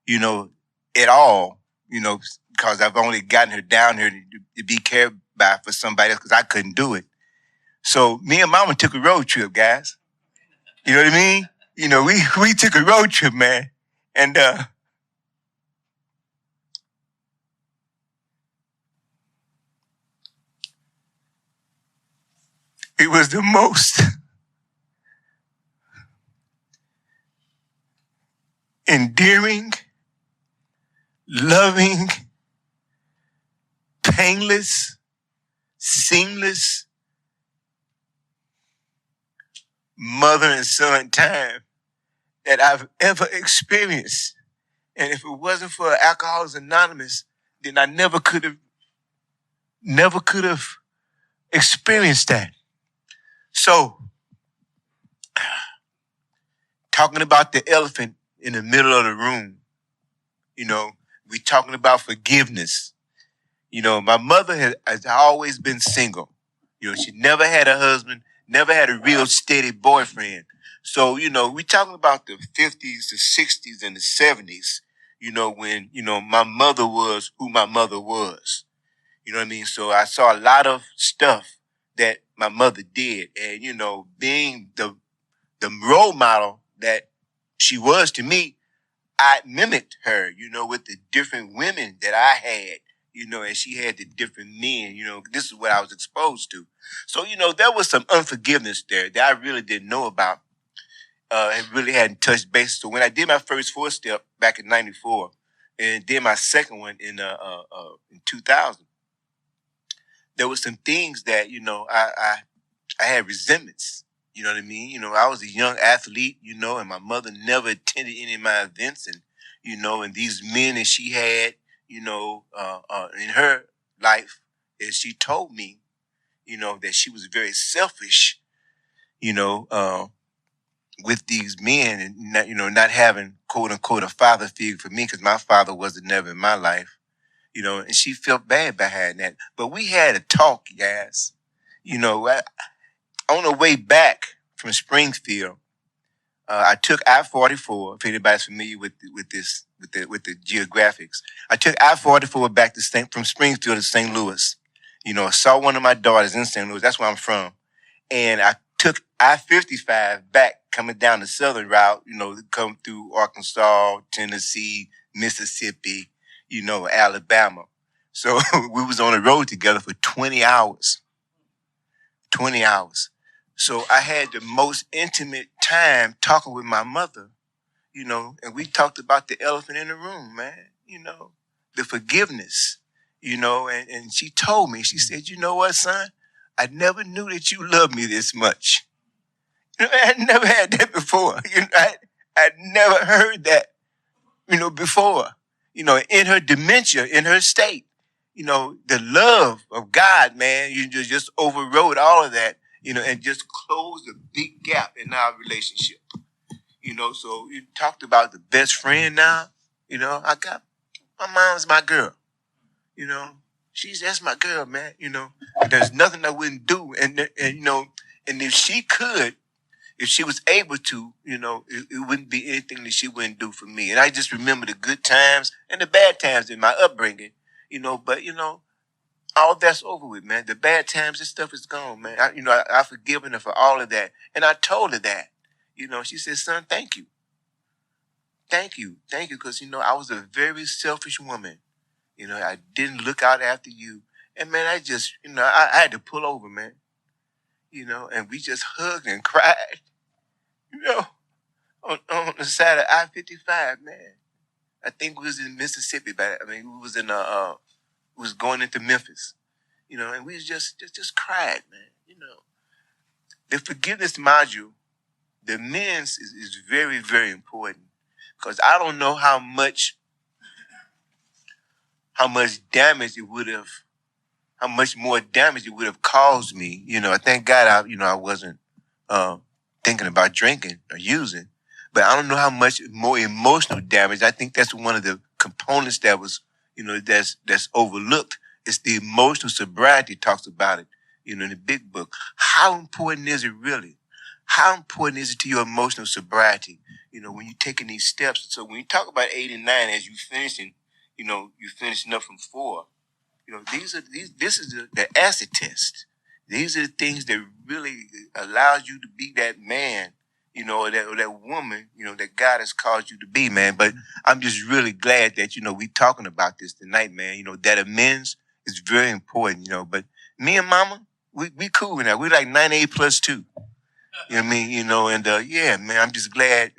you know, at all, you know, because I've only gotten her down here to be cared by for somebody else because I couldn't do it. So me and mama took a road trip, guys. You know what I mean? You know, we took a road trip, man. And it was the most endearing, loving, painless, seamless mother and son time that I've ever experienced. And if it wasn't for Alcoholics Anonymous, then I never could have experienced that. So talking about the elephant in the middle of the room. You know, we talking about forgiveness. You know, my mother has always been single. You know, she never had a husband, never had a real steady boyfriend. So, you know, we talking about the 50s, the 60s, and the 70s, you know, when, you know, my mother was who my mother was. You know what I mean? So I saw a lot of stuff that my mother did. And, you know, being the role model that she was to me, I mimicked her, you know, with the different women that I had, you know, and she had the different men, you know, this is what I was exposed to. So, you know, there was some unforgiveness there that I really didn't know about, and really hadn't touched base. So when I did my first 4-step back in 94 and did my second one in 2000, there was some things that, you know, I had resentments. You know what I mean? You know, I was a young athlete, you know, and my mother never attended any of my events. And, you know, and these men that she had, you know, in her life, as she told me, you know, that she was very selfish, you know, with these men and not, you know, not having quote unquote a father figure for me because my father wasn't never in my life, you know, and she felt bad behind that. But we had a talk, guys. You know, on the way back from Springfield, I took I-44. If anybody's familiar with the geographics, I took I-44 back to from Springfield to St. Louis. You know, I saw one of my daughters in St. Louis. That's where I'm from, and I took I-55 back coming down the southern route. You know, come through Arkansas, Tennessee, Mississippi, you know, Alabama. So we was on the road together for 20 hours. 20 hours. So I had the most intimate time talking with my mother, you know, and we talked about the elephant in the room, man, you know, the forgiveness, you know, and she told me, she said, you know what, son, I never knew that you loved me this much. You know, I had never had that before. You know, I'd never heard that, you know, before, you know, in her dementia, in her state. You know, the love of God, man, you just overrode all of that, you know, and just closed a big gap in our relationship. You know, so you talked about the best friend now. You know, I got, my mom's my girl. You know, that's my girl, man. You know, there's nothing I wouldn't do. And you know, and if she could, if she was able to, you know, it wouldn't be anything that she wouldn't do for me. And I just remember the good times and the bad times in my upbringing. You know, but, you know, all that's over with, man. The bad times and stuff is gone, man. I've forgiven her for all of that. And I told her that. You know, she said, son, thank you. Thank you. Thank you. Because, you know, I was a very selfish woman. You know, I didn't look out after you. And, man, I just, you know, I had to pull over, man. You know, and we just hugged and cried, you know, on the side of I-55, man. I think we was in Mississippi, but I mean, we was was going into Memphis, you know, and we just cried, man. You know, the forgiveness module, the men's is very, very important because I don't know how much damage it would have, how much more damage it would have caused me. You know, I thank God I wasn't thinking about drinking or using, but I don't know how much more emotional damage. I think that's one of the components that was, you know, that's overlooked. It's the emotional sobriety talks about it, you know, in the big book. How important is it really? How important is it to your emotional sobriety? You know, when you're taking these steps. So when you talk about 8 and 9 as you finishing, you know, you're finishing up from 4. You know, this is the acid test. These are the things that really allows you to be that man, you know, or that woman, you know, that God has called you to be, man. But I'm just really glad that, you know, we talking about this tonight, man. You know, that amends is very important, you know. But me and Mama, we cool now. We like 98 plus 2. You know what I mean? You know, and yeah, man, I'm just glad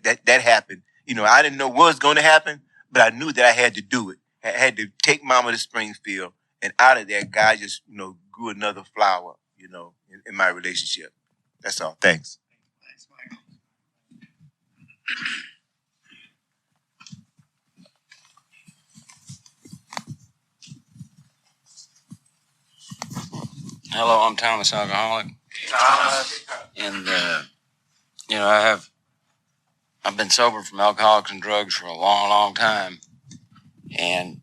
that happened. You know, I didn't know what was going to happen, but I knew that I had to do it. I had to take Mama to Springfield, and out of that, God just, you know, grew another flower, you know, in my relationship. That's all. Thanks. Thanks, Michael. Hello, I'm Thomas Alcoholic. Thomas. And, you know, I have I've been sober from alcoholics and drugs for a long, long time. And,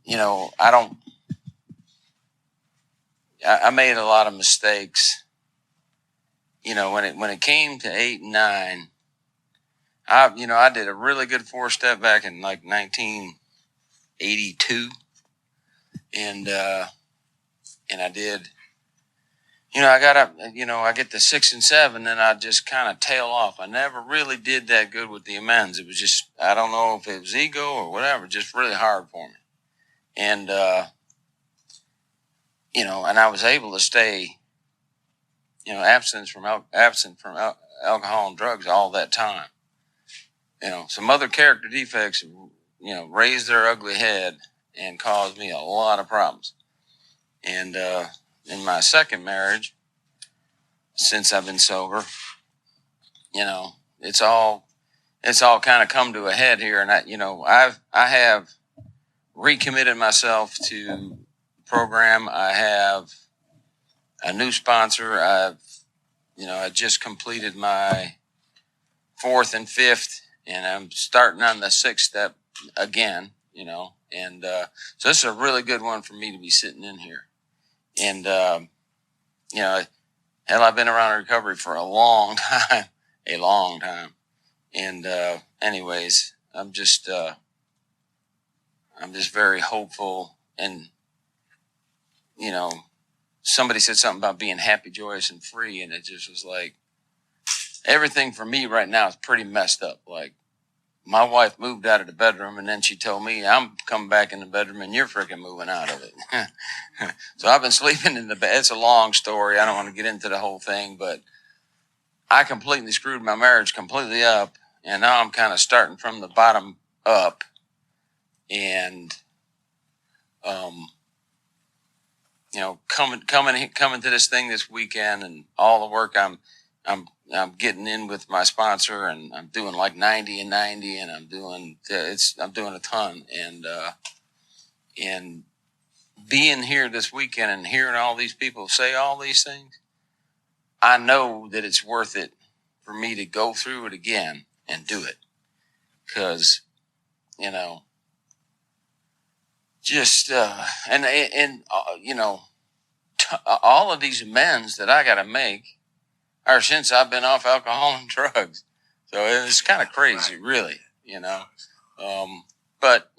I made a lot of mistakes. When it came to 8 and 9, I did a really good 4-step back in like 1982. And I did, I got up, I get to 6 and 7, then I just kind of tail off. I never really did that good with the amends. It was just, I don't know if it was ego or whatever, just really hard for me. And, and I was able to stay, absent from alcohol and drugs all that time. Some other character defects, raised their ugly head and caused me a lot of problems. And in my second marriage, since I've been sober, it's all kind of come to a head here. And I have recommitted myself to the program. I have a new sponsor. I just completed my 4th and 5th, and I'm starting on the 6th step again, and so this is a really good one for me to be sitting in here. And, hell, I've been around recovery for a long time, And, anyways, I'm just very hopeful. And, somebody said something about being happy, joyous, and free. And it just was like, everything for me right now is pretty messed up. Like, my wife moved out of the bedroom, and then she told me, I'm coming back in the bedroom and you're freaking moving out of it. So I've been sleeping in the bed. It's a long story. I don't want to get into the whole thing, but I completely screwed my marriage completely up. And now I'm kind of starting from the bottom up. And, coming to this thing this weekend, and all the work I'm getting in with my sponsor, and I'm doing like 90 and 90, and I'm doing a ton. And being here this weekend and hearing all these people say all these things, I know that it's worth it for me to go through it again and do it. Cause, all of these amends that I got to make are since I've been off alcohol and drugs. So it's kind of crazy, really, but,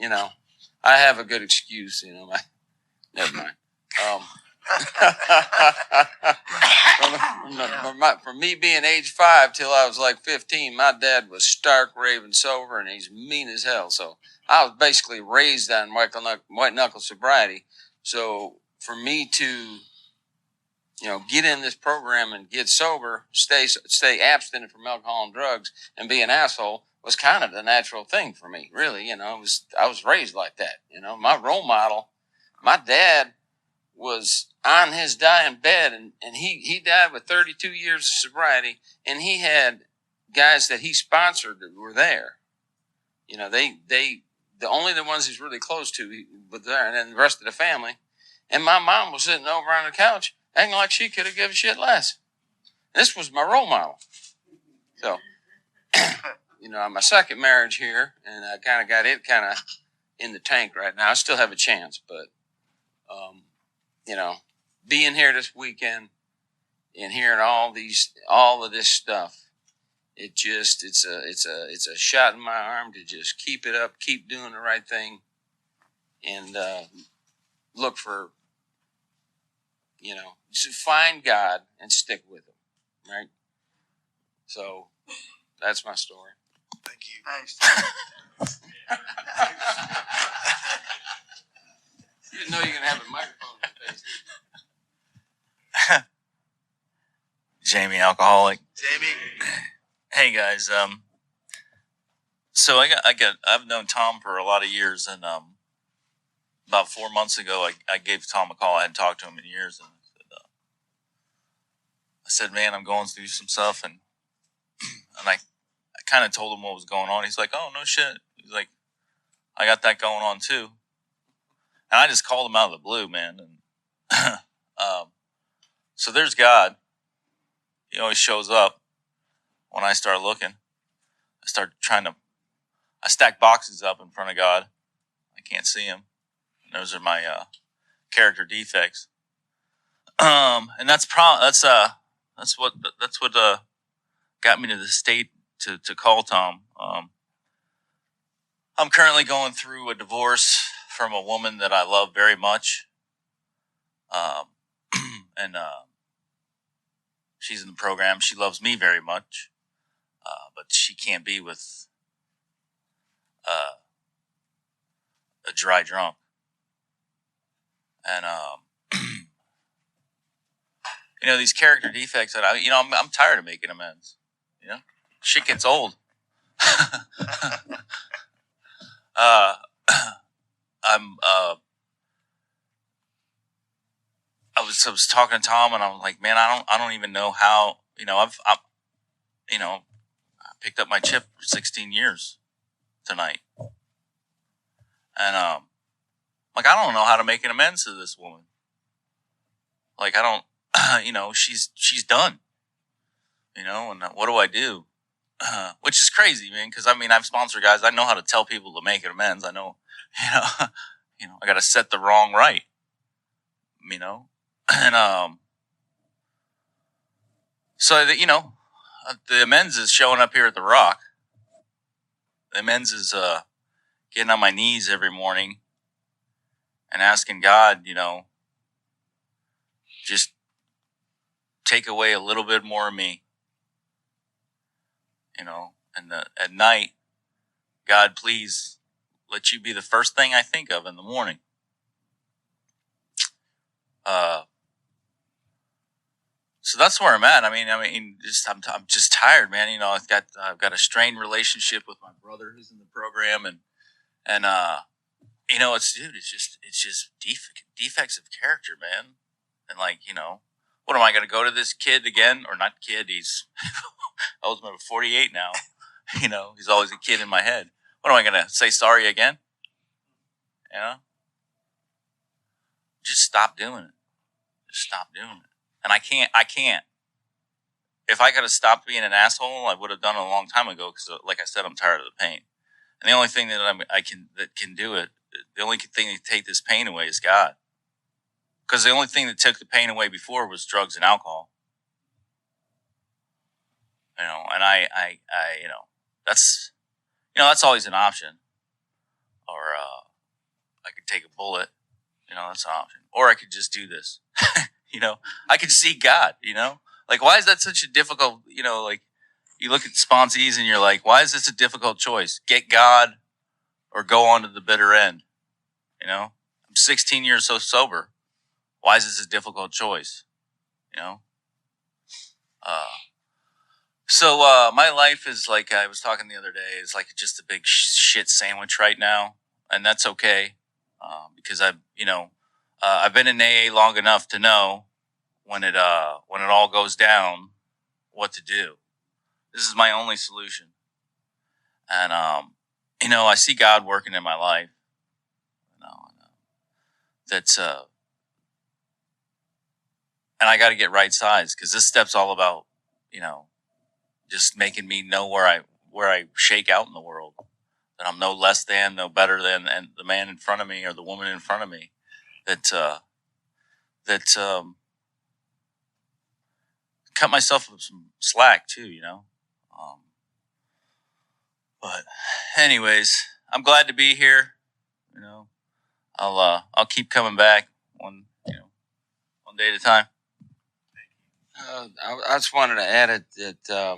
I have a good excuse, never mind. For me being age 5 till I was like 15, my dad was stark raving sober, and he's mean as hell. So I was basically raised on white knuckle sobriety. So for me to, get in this program and get sober, stay abstinent from alcohol and drugs, and be an asshole was kind of the natural thing for me. Really, I was raised like that. My role model, my dad, was on his dying bed, and he died with 32 years of sobriety, and he had guys that he sponsored that were there. The only the ones he's really close to were there, and then the rest of the family. And my mom was sitting over on the couch acting like she could have given a shit less. This was my role model. So, my second marriage here, and I kind of got it kind of in the tank right now. I still have a chance, but, being here this weekend and hearing all of this stuff, it's a shot in my arm to just keep it up, keep doing the right thing, and look for, to find God and stick with Him, right? So that's my story. Thank you. Nice. You didn't know you were gonna have a microphone in your face. Jamie, alcoholic. Jamie. Hey guys, so I've known Tom for a lot of years, and about 4 months ago, I gave Tom a call. I hadn't talked to him in years, and I said, man, I'm going through some stuff, and I kind of told him what was going on. He's like, oh, no shit. He's like, I got that going on too. And I just called him out of the blue, man. And so there's God. He always shows up when I start looking. I start trying to I stack boxes up in front of God. I can't see him. And those are my character defects. And that's what got me to the state to call Tom. I'm currently going through a divorce from a woman that I love very much. And she's in the program. She loves me very much, but she can't be with a dry drunk. And these character defects that I'm tired of making amends. Shit gets old. I was talking to Tom, and I was like, man, I don't even know how. I picked up my chip for 16 years tonight, and I don't know how to make an amends to this woman. Like, I don't, she's done. And what do I do? Which is crazy, man, because I've sponsored guys. I know how to tell people to make an amends. I know, I got to set the wrong right. And so that the amends is showing up here at the Rock. The amends is getting on my knees every morning and asking God, just take away a little bit more of me. And at night, God, please let you be the first thing I think of in the morning. So that's where I'm at. I'm just tired, man. I've got a strained relationship with my brother who's in the program, and it's just defects of character, man. And what am I going to go to this kid again? Or not kid? He's ultimately 48 now. He's always a kid in my head. What am I going to say? Sorry again? Just stop doing it. Just stop doing it. And I can't. If I could have stopped being an asshole, I would have done it a long time ago. Because, like I said, I'm tired of the pain. And the only thing that can do it, the only thing to take this pain away is God. Because the only thing that took the pain away before was drugs and alcohol. And that's always an option. Or I could take a bullet. That's an option. Or I could just do this. I could see God. Why is that such a difficult? You look at sponsees and you're like, why is this a difficult choice? Get God or go on to the bitter end. I'm 16 years so sober. Why is this a difficult choice? So my life is like I was talking the other day. It's like just a big shit sandwich right now, and that's okay because I've been in AA long enough to know when it all goes down, what to do. This is my only solution, and I see God working in my life. That's and I got to get right size because this step's all about just making me know where I shake out in the world. That I'm no less than, no better than, and the man in front of me or the woman in front of me. That cut myself some slack too, But anyways, I'm glad to be here. I'll keep coming back one day at a time. I just wanted to add it that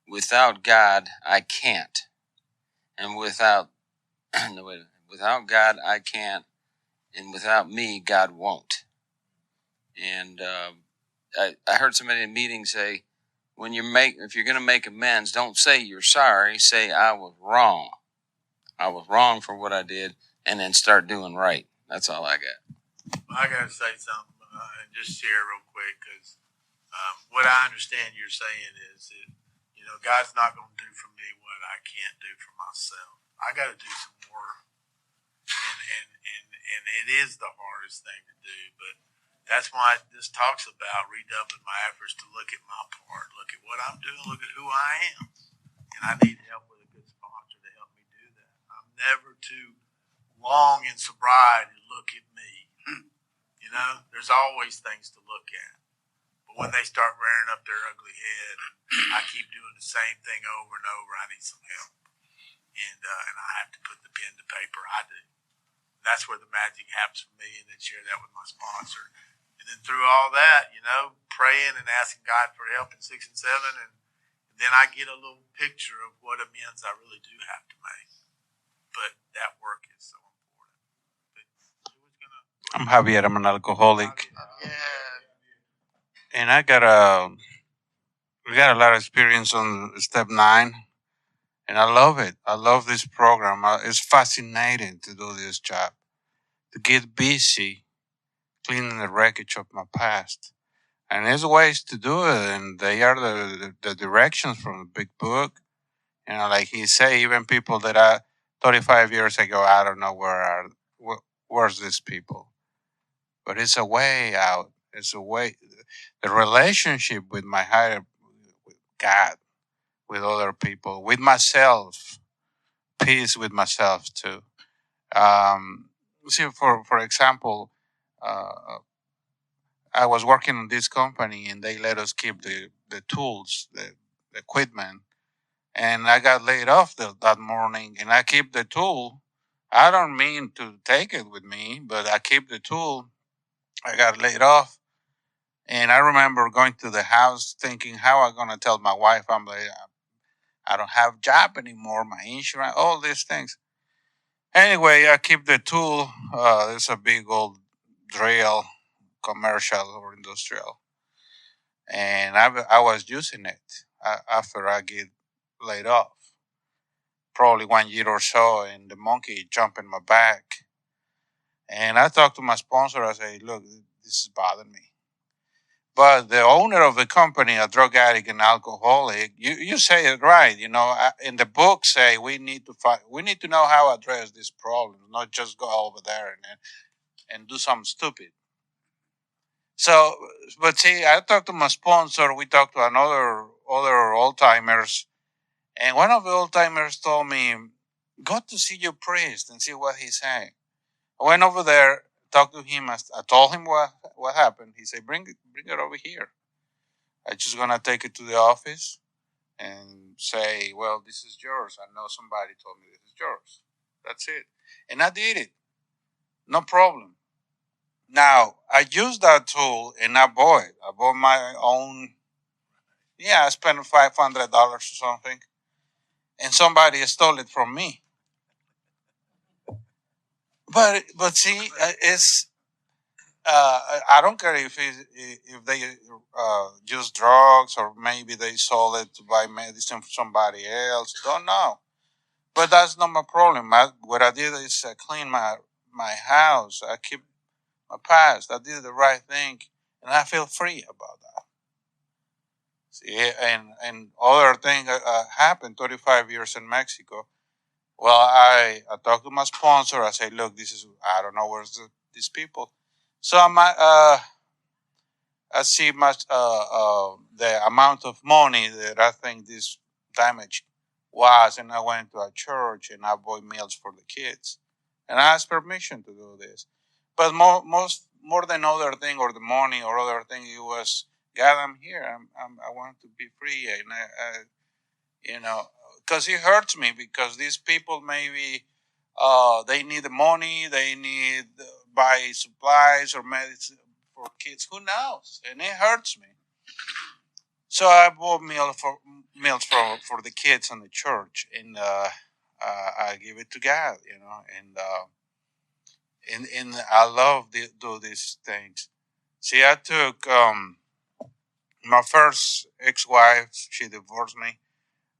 without God, I can't. And without God, I can't. And without me, God won't. And I heard somebody in a meeting say, if you're going to make amends, don't say you're sorry. Say I was wrong. I was wrong for what I did, and then start doing right. That's all I got. I got to say something and just share real quick because what I understand you're saying is that, God's not going to do for me what I can't do for myself. I got to do some work. And it is the hardest thing to do, but that's why this talks about redoubling my efforts to look at my part, look at what I'm doing, look at who I am. And I need help with a good sponsor never too long in sobriety to look at me. You know, there's always things to look at. But when they start rearing up their ugly head, I keep doing the same thing over and over. I need some help. And I have to put the pen to paper. I do. That's where the magic happens for me, and then share that with my sponsor. And then through all that, you know, praying and asking God for help in 6 and 7, and then I get a little picture of what amends I really do have to make. But that work is so important. But who's gonna? I'm Javier. I'm an alcoholic, Yeah. and we got a lot of experience on step 9, and I love it. I love this program. It's fascinating to do this job, to get busy cleaning the wreckage of my past. And there's ways to do it, and they are the directions from the big book. You know, like he say, even people that are 35 years ago, I don't know where's these people, but it's a way out. It's a way. The relationship with my higher, with God, with other people, with myself, peace with myself too. See, for example, uh, I was working on this company, and they let us keep the tools, the equipment, and I got laid off that morning, and I keep the tool. I don't mean to take it with me, but I keep the tool. I got laid off, and I remember going to the house thinking, how am I going to tell my wife I don't have job anymore, my insurance, all these things. Anyway, I keep the tool. It's a big old drill, commercial or industrial, and I was using it after I get laid off, probably 1 year or so, and the monkey jumped in my back. And I talked to my sponsor. I say, look, this is bothering me. But the owner of the company, a drug addict and alcoholic, you say it right. You know, in the book say we need to know how to address this problem, not just go over there and do something stupid. So, but see, I talked to my sponsor. We talked to other old timers, and one of the old timers told me, "Go to see your priest and see what he's saying." I went over there, talked to him. I told him what happened. He said, "Bring it over here. I'm just gonna take it to the office and say, well, this is yours. I know somebody told me this is yours. That's it." And I did it. No problem. Now, I used that tool and I bought it. I bought my own. Yeah, I spent $500 or something. And somebody stole it from me. But see, it's I don't care if they use drugs or maybe they sold it to buy medicine for somebody else. Don't know. But that's not my problem. What I did is I clean my house. I keep my past. I did the right thing, and I feel free about that. See, and other thing happened 35 years in Mexico. Well, I talked to my sponsor. I say, look, I don't know where's these people. So I see the amount of money that I think this damage was, and I went to a church and I bought meals for the kids, and I asked permission to do this. But more than other thing or the money or other thing, it was, God, I'm here. I want to be free, and you know, because it hurts me because these people maybe they need the money, they need buy supplies or medicine for kids. Who knows? And it hurts me. So I bought meals for the kids in the church, and I give it to God, you know, and I love do these things. See, I took my first ex-wife. She divorced me.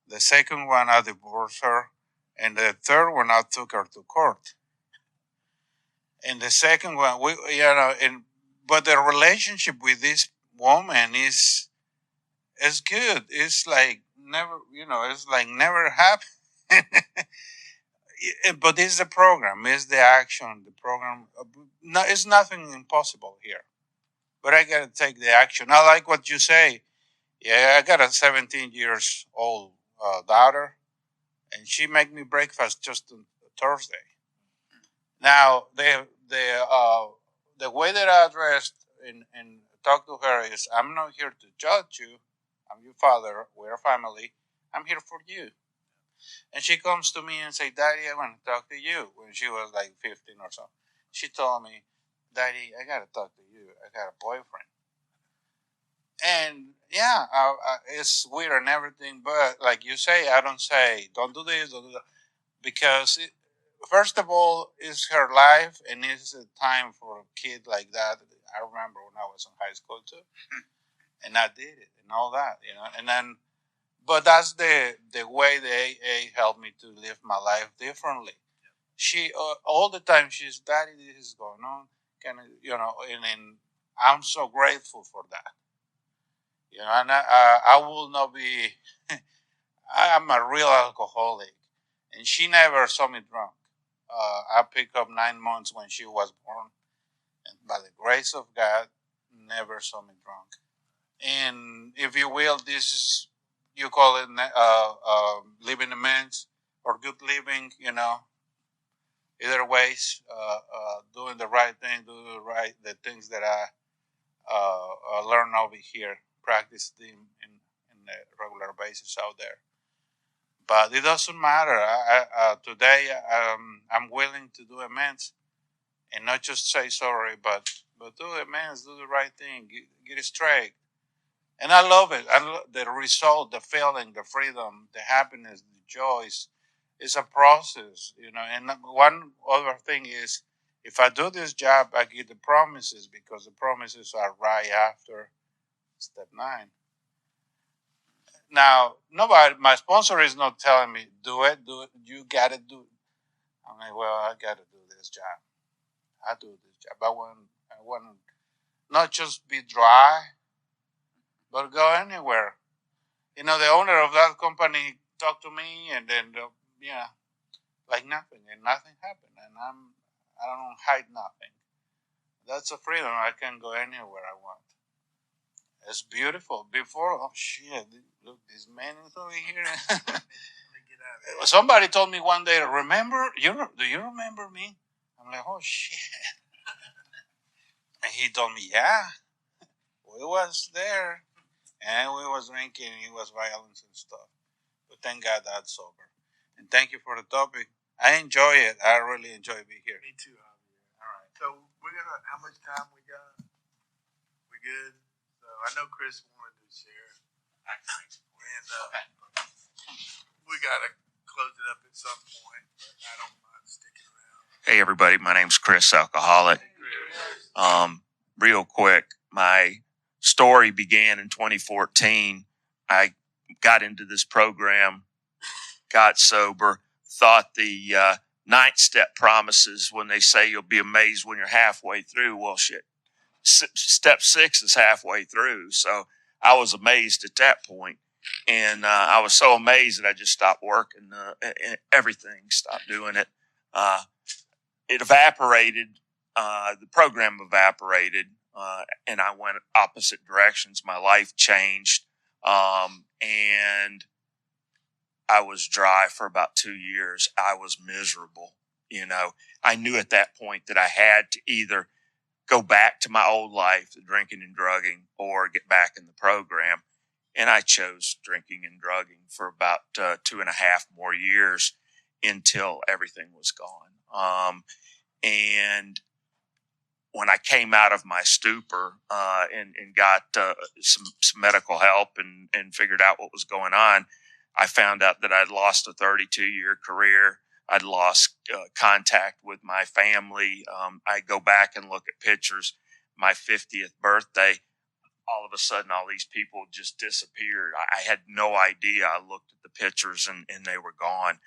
The second one, I divorced her, and the third one, I took her to court. And the second one, but the relationship with this woman is good. It's like never, it's like never happened. But it's the program, it's the action, the program. No, it's nothing impossible here. But I gotta take the action. I like what you say. Yeah, I got a 17 years old daughter, and she make me breakfast just Thursday. Now, the way that I addressed and talk to her is, I'm not here to judge you. I'm your father. We're a family. I'm here for you. And she comes to me and say, Daddy, I want to talk to you. When she was like 15 or so, she told me, Daddy, I got to talk to you. I got a boyfriend. And yeah, it's weird and everything. But like you say, I don't say, don't do this, don't do that. Because first of all, it's her life, and it's a time for a kid like that. I remember when I was in high school too, and I did it and all that, And then, but that's the way the AA helped me to live my life differently. She all the time she's, Daddy, this is going on, and I'm so grateful for that. And I will not be. I'm a real alcoholic, and she never saw me drunk. I picked up 9 months when she was born, and by the grace of God, never saw me drunk. And if you will, this is, you call it living amends or good living, either ways, doing the right thing, the things that I learned over here, practice them in a regular basis out there. But it doesn't matter. Today, I'm willing to do amends and not just say sorry, but do amends, do the right thing, get it straight. And I love it. The result, the feeling, the freedom, the happiness, the joys. It's a process, And one other thing is, if I do this job, I get the promises, because the promises are right after step 9. Now, my sponsor is not telling me, do it, you got to do it. I'm like, well, I got to do this job. I do this job. I want to not just be dry, but go anywhere. The owner of that company talked to me, and then, like nothing, and nothing happened. And I don't hide nothing. That's a freedom. I can go anywhere I want. It's beautiful. Before, oh shit, look, this man is over here. Somebody told me one day, do you remember me? I'm like, oh shit. And he told me, yeah, we was there, and we was drinking, and it was violence and stuff. But thank God that's sober. And thank you for the topic. I enjoy it. I really enjoy being here. Me too, Javier. All right. So how much time we got? We good? So I know Chris wanted to share. And we got to close it up at some point, but I don't mind sticking around. Hey, everybody. My name's Chris, alcoholic. Real quick, my story began in 2014. I got into this program, got sober, thought the 9th step promises when they say you'll be amazed when you're halfway through. Well, shit, step 6 is halfway through. So I was amazed at that point. And I was so amazed that I just stopped working. Everything, stopped doing it. It evaporated. The program evaporated, and I went opposite directions. My life changed, and I was dry for about 2 years. I was miserable. I knew at that point that I had to either go back to my old life, the drinking and drugging, or get back in the program. And I chose drinking and drugging for about 2.5 more years until everything was gone. And when I came out of my stupor and got some medical help and figured out what was going on, I found out that I'd lost a 32-year career. I'd lost contact with my family. I go back and look at pictures. My 50th birthday, all of a sudden, all these people just disappeared. I had no idea. I looked at the pictures and they were gone.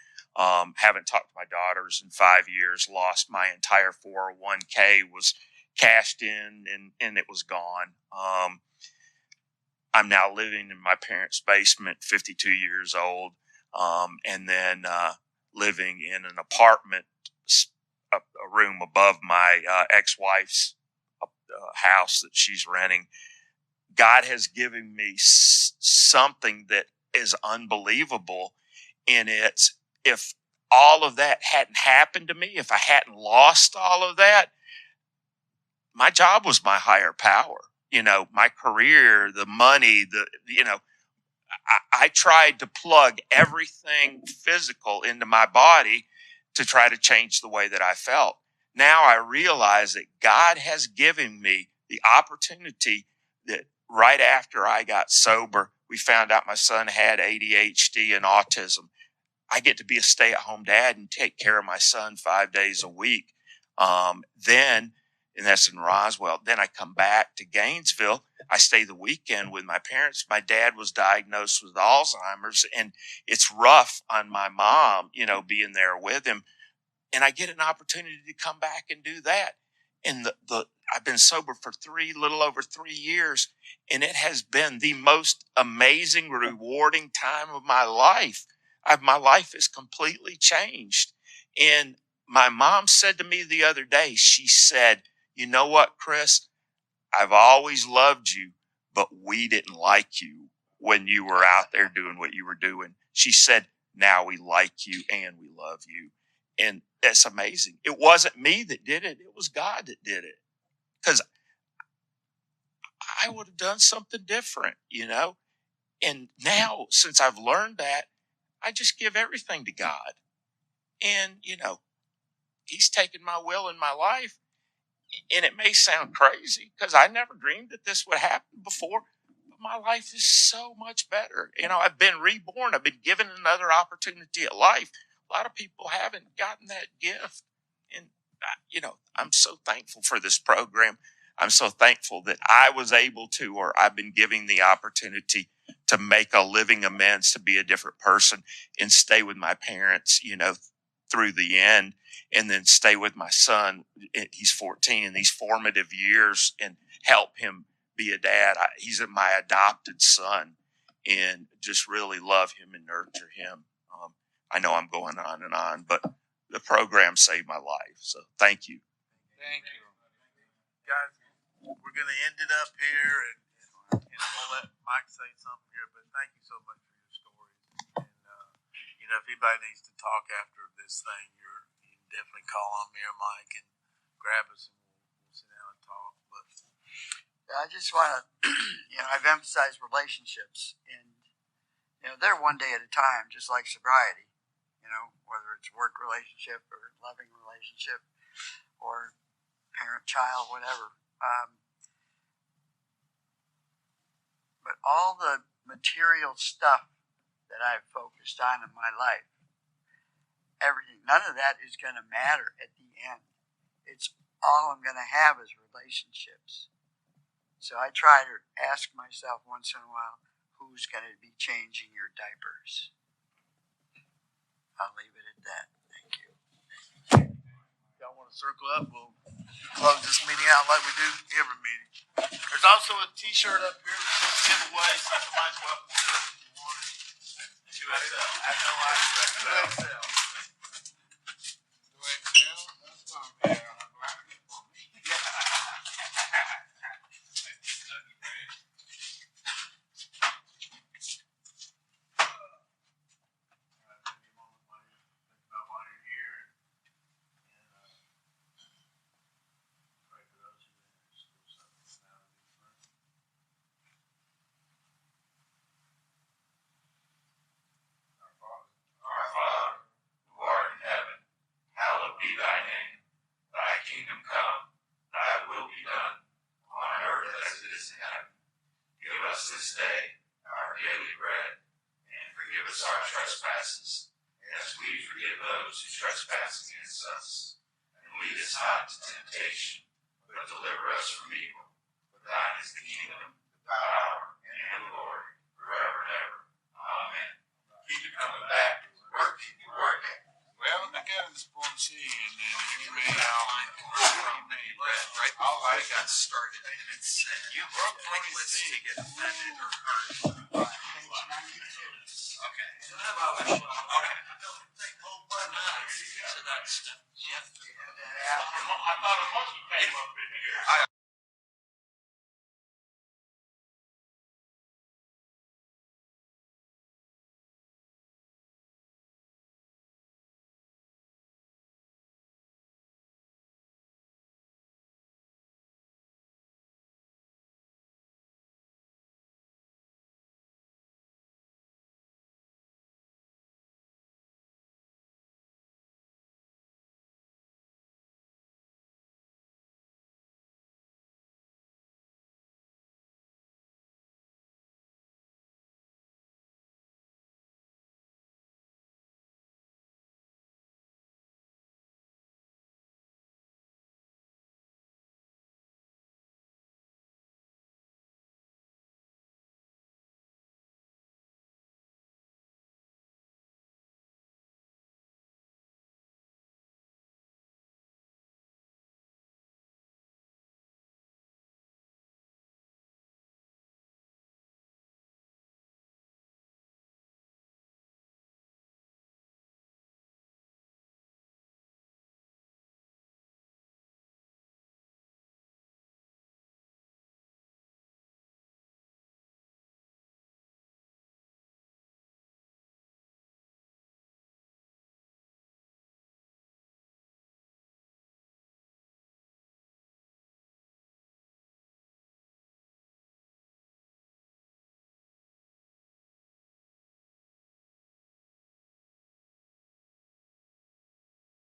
Haven't talked to my daughters in 5 years. Lost my entire 401k, was cashed in and it was gone. I'm now living in my parents' basement, 52 years old, and then living in an apartment, a room above my ex-wife's house that she's renting. God has given me something that is unbelievable in it. If all of that hadn't happened to me, if I hadn't lost all of that, my job was my higher power. You know, my career, the money, I tried to plug everything physical into my body to try to change the way that I felt. Now I realize that God has given me the opportunity that right after I got sober, we found out my son had ADHD and autism. I get to be a stay-at-home dad and take care of my son 5 days a week. And that's in Roswell. Then I come back to Gainesville. I stay the weekend with my parents. My dad was diagnosed with Alzheimer's, and it's rough on my mom, you know, being there with him. And I get an opportunity to come back and do that. And I've been sober for little over 3 years, and it has been the most amazing, rewarding time of my life. My life has completely changed. And my mom said to me the other day, she said, "You know what, Chris? I've always loved you, but we didn't like you when you were out there doing what you were doing." She said, "Now we like you and we love you." And that's amazing. It wasn't me that did it. It was God that did it. Because I would have done something different, you know? And now, since I've learned that, I just give everything to God. And, you know, He's taken my will in my life. And it may sound crazy because I never dreamed that this would happen before. But my life is so much better. You know, I've been reborn. I've been given another opportunity at life. A lot of people haven't gotten that gift. And, you know, I'm so thankful for this program. I'm so thankful that I was able to, or I've been given the opportunity to make a living amends, to be a different person and stay with my parents, you know, through the end, and then stay with my son. He's 14 in these formative years and help him be a dad. He's my adopted son, and just really love him and nurture him. I know I'm going on, but the program saved my life. So thank you. Thank you. Guys, we're going to end it up here, and I'm going to let Mike say something here, but thank you so much for your stories. And, you know, if anybody needs to talk after this thing, you can definitely call on me or Mike and grab us, and we'll sit down and talk. But I just want to, you know, I've emphasized relationships, and, you know, they're one day at a time, just like sobriety, you know, whether it's work relationship or loving relationship or parent-child, whatever. But all the material stuff that I've focused on in my life, everything, none of that is going to matter at the end. It's all I'm going to have is relationships. So I try to ask myself once in a while, who's going to be changing your diapers? I'll leave it at that. Thank you. y'all want to circle up, we'll close this meeting out like we do every meeting. There's also a T-shirt up here that says giveaway, so somebody's welcome to it if you want it. 2XL. I have no idea. 2XL.